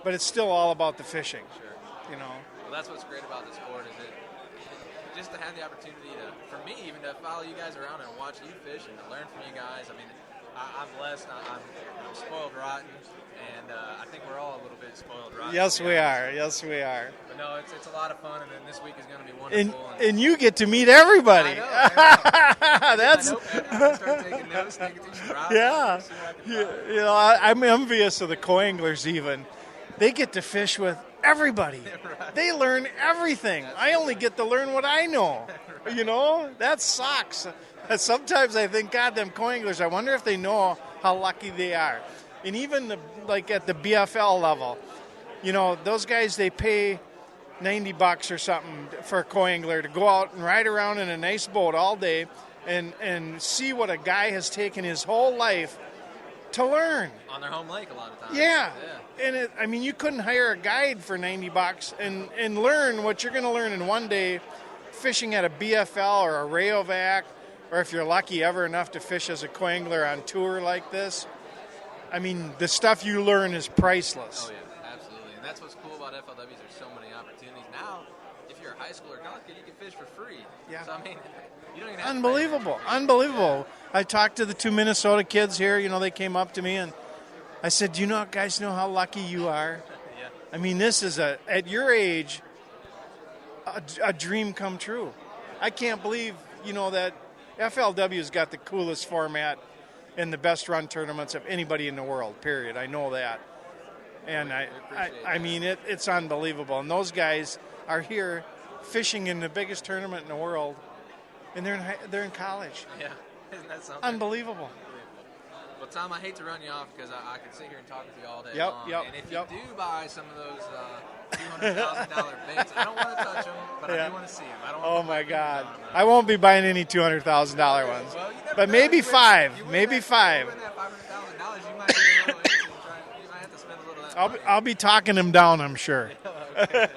but it's still all about the fishing. sure. You know. Well, that's what's great about the sport is that just to have the opportunity to, for me, even to follow you guys around and watch you fish and to learn from you guys. I mean, I'm blessed. I'm spoiled rotten, and I think we're all a little bit spoiled rotten. Yes, we are. Yes, we are. But no, it's a lot of fun, and then this week is going to be wonderful. And you get to meet everybody. I know. That's start taking notes, taking these drops. yeah. You know, I'm envious of the co-anglers even. They get to fish with everybody. Right. They learn everything. I only get to learn what I know. You know, that sucks. Sometimes I think, God, them co-anglers, I wonder if they know how lucky they are. And even like at the BFL level, you know, those guys, they pay $90 or something for a co-angler to go out and ride around in a nice boat all day and see what a guy has taken his whole life to learn. On their home lake a lot of times. Yeah. And I mean, you couldn't hire a guide for $90 and learn what you're going to learn in one day fishing at a BFL or a Rayovac, or if you're lucky ever enough to fish as a co-angler on tour like this. I mean, the stuff you learn is priceless. Oh, yeah, absolutely. And that's what's cool about FLWs. There's so many opportunities. Now, if you're a high school or college kid, you can fish for free. Yeah. So, I mean, you don't even have Unbelievable. to pay. Unbelievable. I talked to the 2 Minnesota kids here. You know, they came up to me and I said, do you guys know how lucky you are? Yeah. I mean, this is, at your age, a dream come true. I can't believe, that FLW's got the coolest format and the best run tournaments of anybody in the world, period. I know that. And I mean, it's unbelievable. And those guys are here fishing in the biggest tournament in the world, and they're in college. Yeah. Isn't that something? Unbelievable. Well, Tom, I hate to run you off because I could sit here and talk with you all day Yep, long. yep, And if yep. you do buy some of those $200,000 baits, I don't want to touch them, but I Yeah. do want to see them. Oh, my God. I won't be buying any $200,000 ones. Well, you never But know. maybe You win- five. you win Maybe that, five. You win that $500,000, you might be a little itchy and you might have to spend a little of that money. I'll be talking them down, I'm sure. Okay.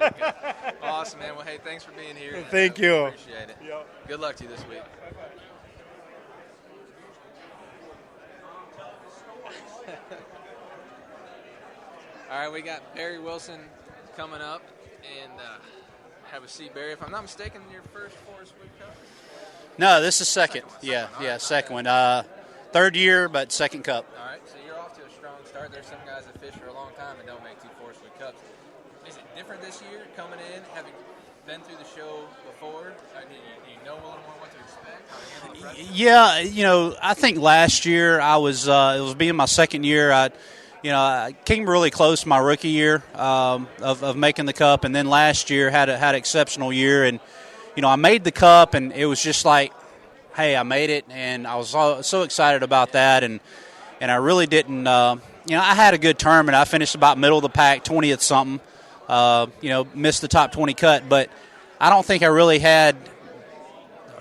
Awesome, man. Well, hey, thanks for being here. Thank you. Appreciate it. Good luck to you this week. All right, we got Barry Wilson coming up, and have a seat, Barry. If I'm not mistaken, your first Forrest Wood Cup? No, this is second. Second one. Third year, but second cup. All right, so you're off to a strong start. There's some guys that fish for a long time and don't make two Forrest Wood Cups. Is it different this year coming in, having been through the show before? Do you know a little more what to expect? Yeah, I think last year it was being my second year. I came really close my rookie year of making the cup, and then last year had an exceptional year. And I made the cup, and it was just like, hey, I made it, and I was so excited about that. And I really didn't. I had a good tournament. I finished about middle of the pack, 20th something. Missed the top 20 cut, but I don't think I really had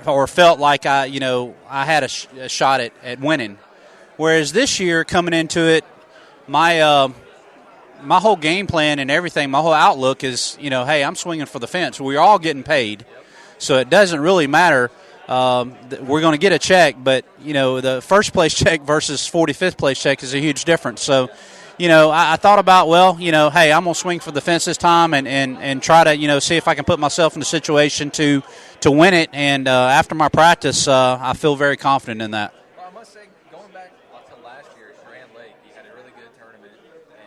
or felt like I had a shot at winning. Whereas this year, coming into it, my whole game plan and everything, my whole outlook is, hey, I'm swinging for the fence. We're all getting paid, so it doesn't really matter. We're going to get a check, but the first place check versus 45th place check is a huge difference. So, I thought about, hey, I'm going to swing for the fence this time and try to, see if I can put myself in a situation to win it. And after my practice, I feel very confident in that. Well, I must say, going back to last year at Grand Lake, you had a really good tournament,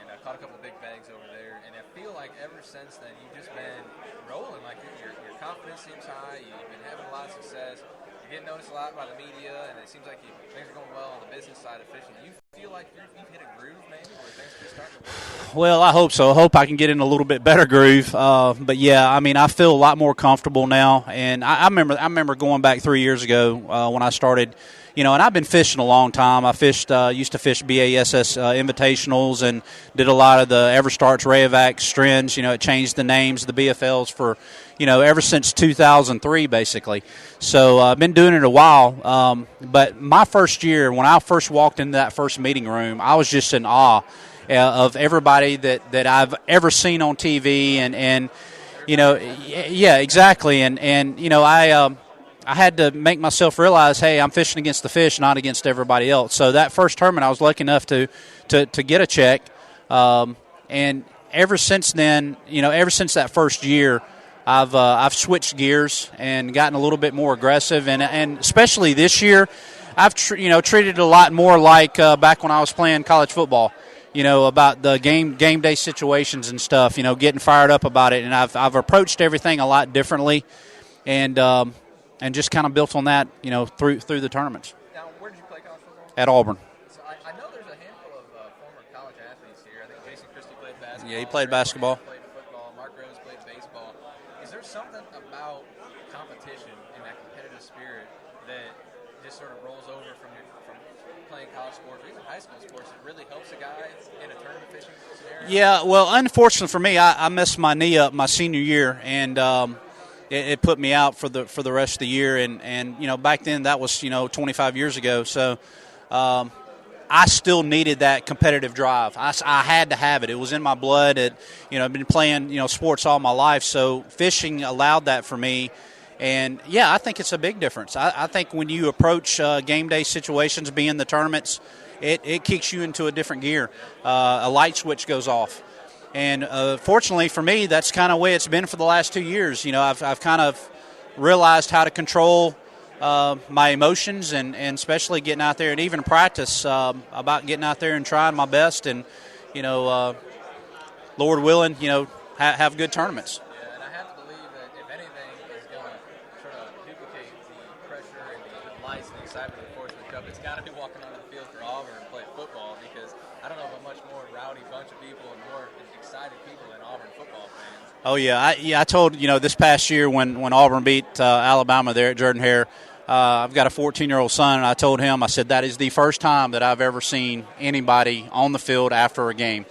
and I caught a couple of big bags over there. And I feel like ever since then, you've just been rolling. Like your confidence seems high. You've been having a lot of success. You're getting noticed a lot by the media, and it seems like things are going well on the business side of fishing. Do you feel like you've hit a groove, maybe, where things are just starting to work? Well, I hope so. I hope I can get in a little bit better groove. But yeah, I mean, I feel a lot more comfortable now. And I remember going back 3 years ago when I started, and I've been fishing a long time. I used to fish BASS invitationals and did a lot of the EverStarts, Rayovac, Stringe. It changed the names of the BFLs for, ever since 2003, basically. So I've been doing it a while. But my first year, when I first walked into that first meeting room, I was just in awe of everybody that I've ever seen on TV, and yeah, exactly. And I had to make myself realize, hey, I'm fishing against the fish, not against everybody else. So that first tournament, I was lucky enough to get a check. And ever since then, ever since that first year, I've switched gears and gotten a little bit more aggressive, and especially this year, I've treated it a lot more like back when I was playing college football. About the game day situations and stuff. Getting fired up about it, and I've approached everything a lot differently, and just kind of built on that. Through the tournaments. Now, where did you play college football? At Auburn. So I know there's a handful of former college athletes here. I think Jason Christie played basketball. Yeah, he played basketball. Played football. Mark Rose played baseball. Is there something about competition and that competitive spirit that just sort of rolls over from playing college sports or even high school sports that really helps a guy in a tournament fishing scenario? Yeah, well, unfortunately for me, I messed my knee up my senior year, and it put me out for the rest of the year. And back then that was 25 years ago. So I still needed that competitive drive. I had to have it. It was in my blood. I've been playing sports all my life, so fishing allowed that for me. And, yeah, I think it's a big difference. I think when you approach game day situations, being the tournaments, it kicks you into a different gear. A light switch goes off. And fortunately for me, that's kind of the way it's been for the last 2 years. I've kind of realized how to control my emotions and especially getting out there and even practice about getting out there and trying my best and, Lord willing, have good tournaments. It's got to be walking onto the field for Auburn and play football, because I don't know of a much more rowdy bunch of people and more excited people than Auburn football fans. Oh yeah, I told this past year when Auburn beat Alabama there at Jordan-Hare, I've got a 14-year-old son, and I told him, I said, that is the first time that I've ever seen anybody on the field after a game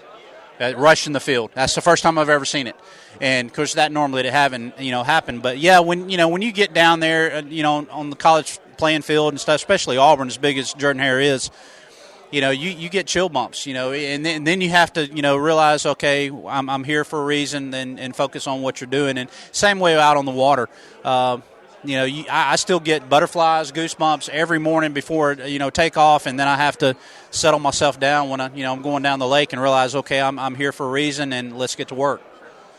rushing the field. That's the first time I've ever seen it, and of course that normally it haven't happen. But yeah, when you get down there, on the college playing field and stuff, especially Auburn, as big as Jordan-Hare is, you get chill bumps, and then you have to, realize, okay, I'm here for a reason, and focus on what you're doing. And same way out on the water, I still get butterflies, goosebumps every morning before takeoff, and then I have to settle myself down when I'm going down the lake and realize, okay, I'm here for a reason, and let's get to work.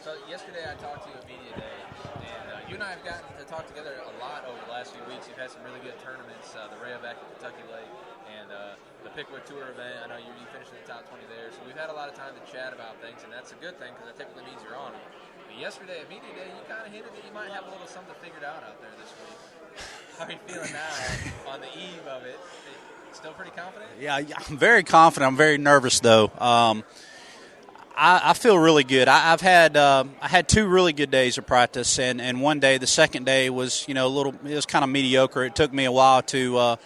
So yesterday I talked to you at Media Day, and you and I have gotten to talk together a lot over the last few weeks. You've had some really good tournaments, the Rayovac at Kentucky Lake, and the Pickwick Tour event. I know you finished in the top 20 there, so we've had a lot of time to chat about things, and that's a good thing, because that typically means you're on them. But yesterday at Media Day, you kind of hinted that you might have a little something figured out there this week. How are you feeling now on the eve of it? Still pretty confident? Yeah, I'm very confident. I'm very nervous, though. I feel really good. I had 2 really good days of practice, and one day, the second day was it was kind of mediocre. It took me a while to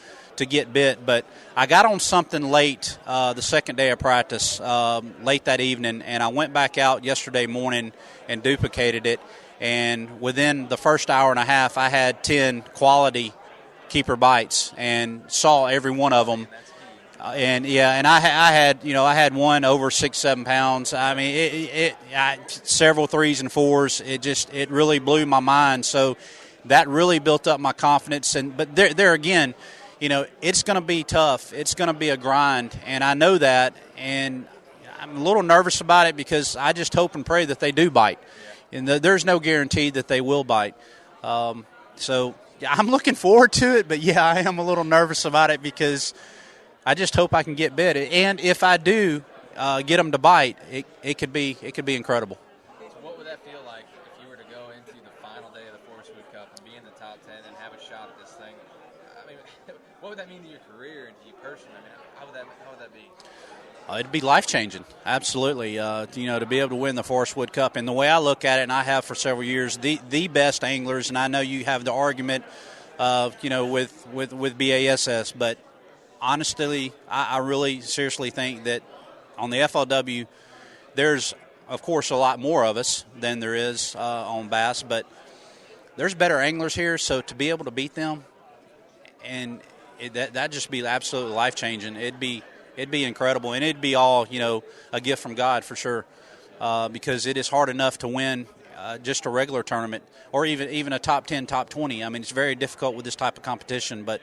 get bit, but I got on something late the second day of practice, late that evening, and I went back out yesterday morning and duplicated it. And within the first hour and a half, I had 10 quality keeper bites and saw every one of them. And I had one over 6-7 pounds. I mean, several 3s and 4s. It really blew my mind. So that really built up my confidence. But there again, it's going to be tough. It's going to be a grind, and I know that. And I'm a little nervous about it because I just hope and pray that they do bite. And there's no guarantee that they will bite. So I'm looking forward to it, but yeah, I am a little nervous about it because I just hope I can get bit. And if I do get them to bite, it could be incredible. So what would that feel like if you were to go into the final day of the Forrest Wood Cup and be in the top 10 and have a shot at this thing? I mean, what would that mean to your career and to you personally? I mean, how would that be? It'd be life-changing, absolutely. To be able to win the Forrest Wood Cup. And the way I look at it, and I have for several years, the best anglers, and I know you have the argument of, with BASS, but honestly, I really seriously think that on the FLW, there's, of course, a lot more of us than there is on bass, but there's better anglers here, so to be able to beat them, and that'd just be absolutely life-changing. It'd be incredible, and it'd be all, a gift from God for sure, because it is hard enough to win just a regular tournament or even a top 10, top 20. I mean, it's very difficult with this type of competition, but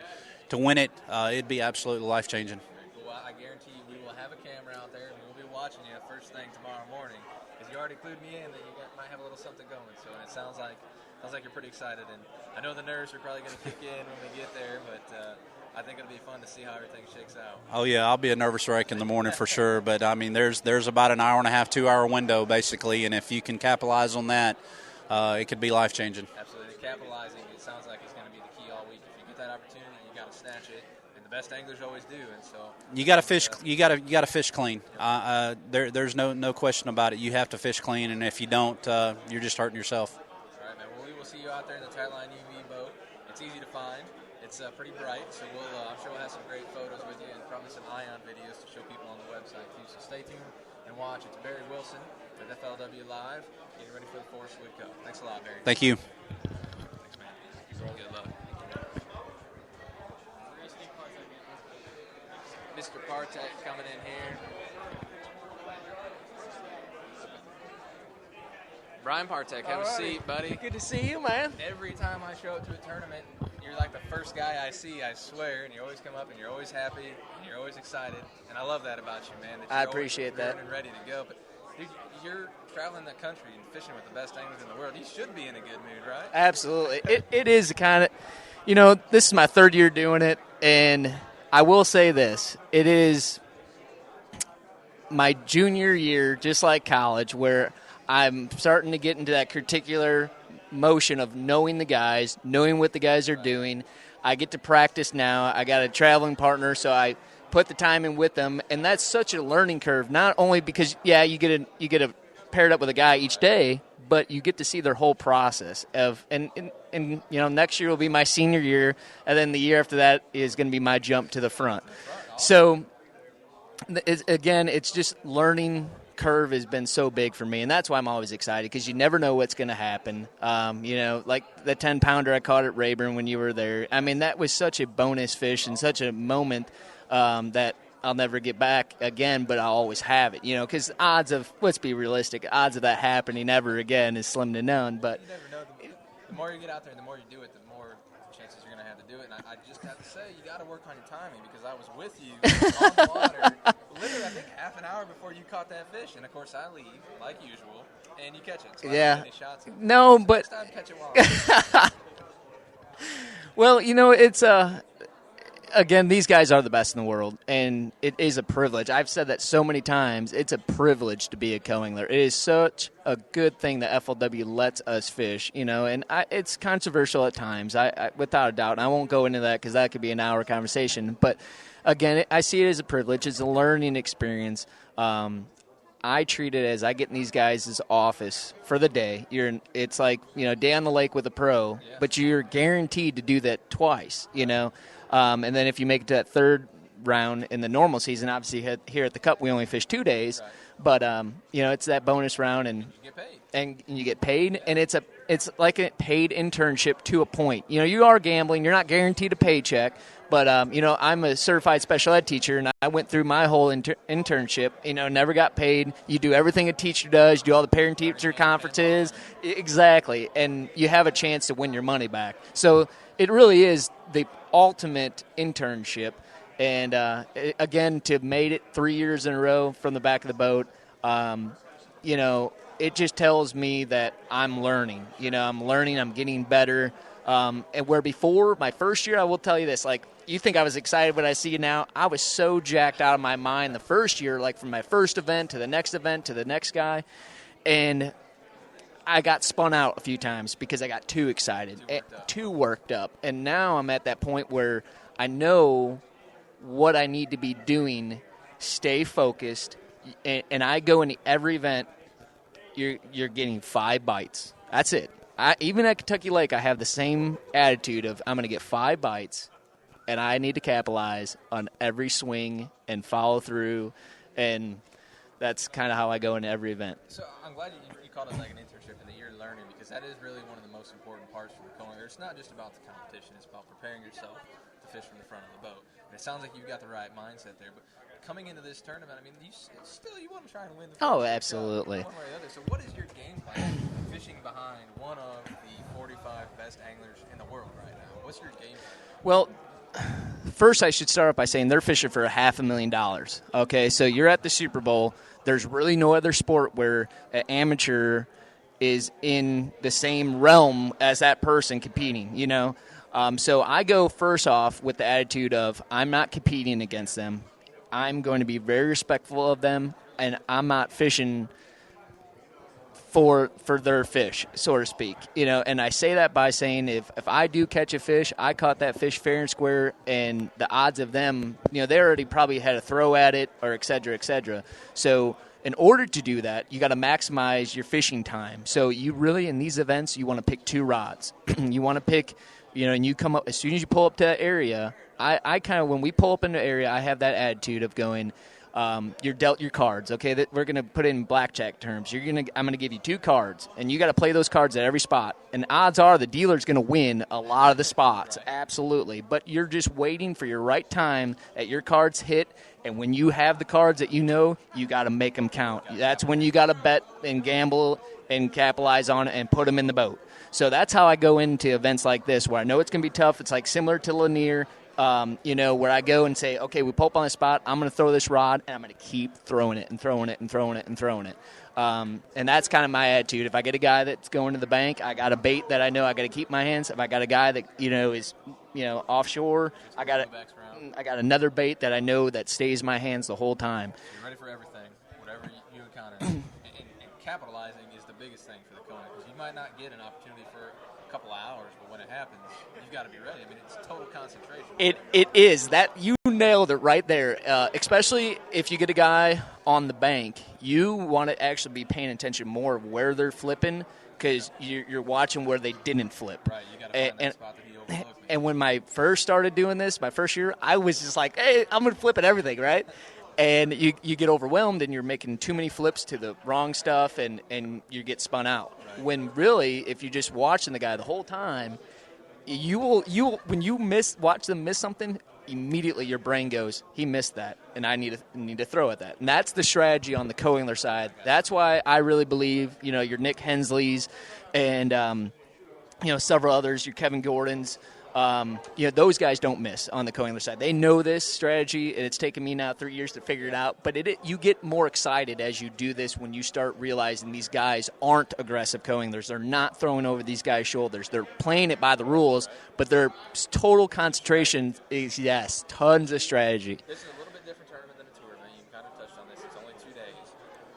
to win it, it'd be absolutely life-changing. Well, I guarantee you we will have a camera out there, and we'll be watching you first thing tomorrow morning, because you already clued me in that you might have a little something going. So, and it sounds like you're pretty excited, and I know the nerves are probably going to kick in when we get there, but I think it'll be fun to see how everything shakes out. Oh, yeah, I'll be a nervous wreck in the morning for sure. But, I mean, there's about an hour and a half, 2-hour window, basically. And if you can capitalize on that, it could be life-changing. Absolutely. Capitalizing, it sounds like it's going to be the key all week. If you get that opportunity, you got to snatch it. And the best anglers always do. And so you got to fish. You got to fish clean. There's no question about it. You have to fish clean, and if you don't, you're just hurting yourself. All right, man. Well, we will see you out there in the Tightline UV boat. It's easy to find. It's pretty bright, so I'm sure we'll have some great photos with you and probably some ion videos to show people on the website too. So stay tuned and watch. It's Barry Wilson with FLW Live, getting ready for the Forrest Wood Cup. Thanks a lot, Barry. Thank you. Thanks, man. Good luck. Mr. Partak coming in here. Brian Partak, have a seat, buddy. Good to see you, man. Every time I show up to a tournament, you're like the first guy I see, I swear, and you always come up and you're always happy and you're always excited, and I love that about you, man. That I you're appreciate always that. and ready to go. But dude, you're traveling the country and fishing with the best anglers in the world. You should be in a good mood, right? Absolutely. It is the kind of, this is my third year doing it, and I will say this. It is my junior year, just like college, where I'm starting to get into that particular motion of knowing the guys, knowing what the guys are doing. I get to practice now. I got a traveling partner, so I put the time in with them, and that's such a learning curve. Not only because you get a paired up with a guy each day, but you get to see their whole process of and next year will be my senior year, and then the year after that is going to be my jump to the front. So it's just learning curve has been so big for me, and that's why I'm always excited, because you never know what's going to happen. Like the 10-pounder I caught at Rayburn when you were there. I mean, that was such a bonus fish and such a moment that I'll never get back again, but I'll always have it, because let's be realistic, odds of that happening ever again is slim to none. But you never know. The more you get out there and the more you do it, the more chances you're going to have to do it. And I just have to say, you got to work on your timing, because I was with you on the water literally, I think, half an hour before you caught that fish. And, of course, I leave, like usual, and you catch it. So yeah. I don't get any shots. No, so but next time, catch it while I'm well, it's again, these guys are the best in the world, and it is a privilege. I've said that so many times. It's a privilege to be a co-angler. It is such a good thing that FLW lets us fish, and it's controversial at times, I without a doubt. And I won't go into that because that could be an hour conversation. But, again, I see it as a privilege. It's a learning experience. I treat it as I get in these guys' office for the day. It's like, day on the lake with a pro, but you're guaranteed to do that twice, and then if you make it to that third round in the normal season, obviously here at the Cup we only fish 2 days, right. But it's that bonus round, and you get paid, and it's like a paid internship to a point. You are gambling, you're not guaranteed a paycheck, but I'm a certified special ed teacher, and I went through my whole internship. Never got paid. You do everything a teacher does. You do all the parent-teacher conferences, exactly, and you have a chance to win your money back. So it really is the ultimate internship. And, again, to have made it 3 years in a row from the back of the boat, it just tells me that I'm learning. I'm learning, I'm getting better. And where before, my first year, I will tell you this, like, you think I was excited what I see now? I was so jacked out of my mind the first year, like from my first event to the next guy. And I got spun out a few times because I got too excited, too worked up. And now I'm at that point where I know what I need to be doing, stay focused, and I go into every event, you're getting 5 bites. That's it. Even at Kentucky Lake, I have the same attitude of I'm going to get 5 bites, and I need to capitalize on every swing and follow through, and that's kind of how I go into every event. So I'm glad you called it like an internship and that you're learning, because that is really one of the most important parts for the co-angler. It's not just about the competition. It's about preparing yourself to fish from the front of the boat. And it sounds like you've got the right mindset there. But coming into this tournament, I mean, you want to try and win the Oh, absolutely. one way or the other. So what is your game plan fishing behind one of the 45 best anglers in the world right now? What's your game plan? Well, first I should start off by saying they're fishing for $500,000. Okay, so you're at the Super Bowl. There's really no other sport where an amateur is in the same realm as that person competing, So I go first off with the attitude of I'm not competing against them. I'm going to be very respectful of them, and I'm not fishing for their fish, so to speak. And I say that by saying if I do catch a fish, I caught that fish fair and square, and the odds of them, they already probably had a throw at it or et cetera, et cetera. So in order to do that, you got to maximize your fishing time. So you really, in these events, you want to pick 2 rods. You want to pick, and you come up, as soon as you pull up to that area, I kind of, when we pull up in the area, I have that attitude of going, you're dealt your cards, okay? That we're going to put it in blackjack terms. I'm going to give you 2 cards, and you got to play those cards at every spot. And odds are the dealer's going to win a lot of the spots, absolutely. But you're just waiting for your right time that your cards hit, and when you have the cards that you got to make them count. That's when you got to bet and gamble and capitalize on it and put them in the boat. So that's how I go into events like this, where I know it's going to be tough. It's like similar to Lanier. Where I go and say, okay, we pull up on the spot, I'm going to throw this rod, and I'm going to keep throwing it and throwing it and throwing it and throwing it. And that's kind of my attitude. If I get a guy that's going to the bank, I got a bait that I know I got to keep in my hands. If I got a guy that, is, offshore, I got another bait that I know that stays in my hands the whole time. You're ready for everything, whatever you encounter. and capitalizing is the biggest thing for the Kona, because you might not get an opportunity for a couple of hours, but when it happens, you've got to be ready. I mean, it's total concentration. It is. That you nailed it right there. Especially if you get a guy on the bank, you want to actually be paying attention more of where they're flipping, because you're watching where they didn't flip. Right, you got to find that spot that he overlooked. And when I first started doing this, my first year, I was just like, hey, I'm going to flip at everything, right? And you get overwhelmed, and you're making too many flips to the wrong stuff, and you get spun out. Right. When really, if you're just watching the guy the whole time, you will when you watch them miss something, immediately your brain goes, he missed that, and I need to throw at that. And that's the strategy on the co-angler side. That's why I really believe, your Nick Hensleys and several others, your Kevin Gordons. Those guys don't miss on the co-angler side. They know this strategy, and it's taken me now 3 years to figure it out. But you get more excited as you do this when you start realizing these guys aren't aggressive co-anglers. They're not throwing over these guys' shoulders. They're playing it by the rules, but their total concentration is, yes, tons of strategy. This is a little bit different tournament than a tour event. You kind of touched on this. It's only 2 days.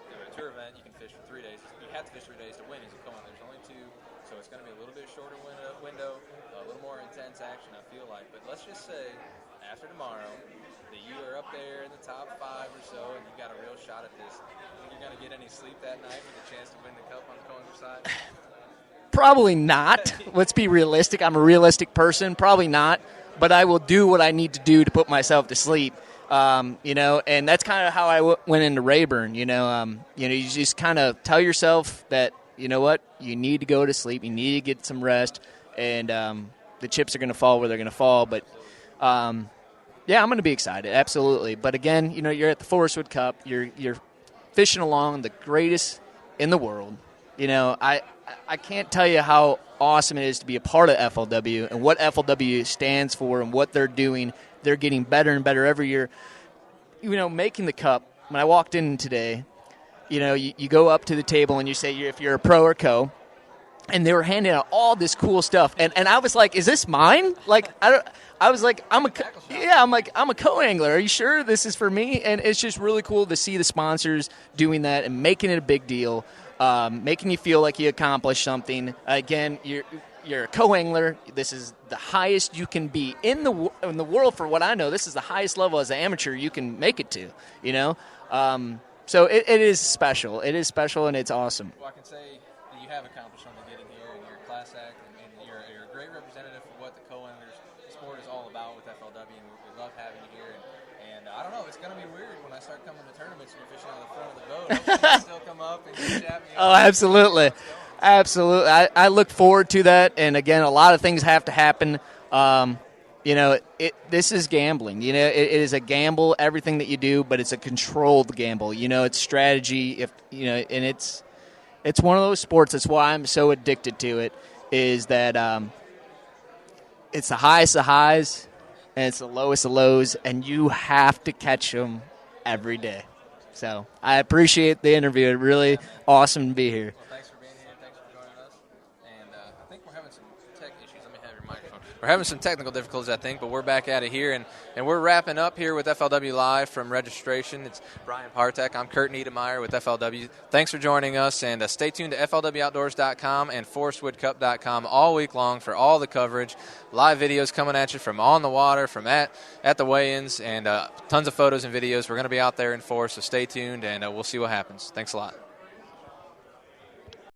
In a tour event, you can fish for 3 days. You have to fish 3 days to win as a co-angler. There's only 2, so it's going to be a little bit shorter window. A little more intense action, I feel like. But let's just say, after tomorrow, that you are up there in the top 5 or so, and you got a real shot at this. Think you're going to get any sleep that night with a chance to win the cup on the co-angler side? Probably not. Let's be realistic. I'm a realistic person. Probably not. But I will do what I need to do to put myself to sleep. And that's kind of how I went into Rayburn. You just kind of tell yourself that, you know what, you need to go to sleep. You need to get some rest. And the chips are going to fall where they're going to fall. But, I'm going to be excited, absolutely. But, again, you're at the Forrest Wood Cup. You're fishing along the greatest in the world. I can't tell you how awesome it is to be a part of FLW and what FLW stands for and what they're doing. They're getting better and better every year. Making the cup, when I walked in today, you go up to the table and you say if you're a pro or co, and they were handing out all this cool stuff, and I was like, "Is this mine?" Like I was like, I'm a co-angler. Are you sure this is for me? And it's just really cool to see the sponsors doing that and making it a big deal, making you feel like you accomplished something. Again, you're a co-angler. This is the highest you can be in the world. For what I know, this is the highest level as an amateur you can make it to. So it is special. It is special, and it's awesome. Well, I can say that you have accomplished something getting here, and you're a class act, and you're a great representative for what the co-anglers sport is all about with FLW, and we love having you here. And I don't know, it's going to be weird when I start coming to tournaments and you're fishing on the front of the boat. Hopefully you still come up and you chat me. Oh, absolutely. Absolutely. I look forward to that. And, again, a lot of things have to happen. This is gambling. It is a gamble, everything that you do, but it's a controlled gamble. It's strategy. And it's one of those sports. That's why I'm so addicted to it. Is that it's the highest of highs and it's the lowest of lows, and you have to catch them every day. So I appreciate the interview. It's really awesome to be here. Well, thanks for being here. Thanks for joining us. And I think we're having some tech issues. Let me have your microphone. We're having some technical difficulties, I think, but we're back at it here, and we're wrapping up here with FLW Live from registration. It's Brian Partak. I'm Kurt Niedermier with FLW. Thanks for joining us, and stay tuned to FLWOutdoors.com and ForrestWoodCup.com all week long for all the coverage. Live videos coming at you from on the water, from at the weigh-ins, and tons of photos and videos. We're going to be out there in force, so stay tuned, and we'll see what happens. Thanks a lot.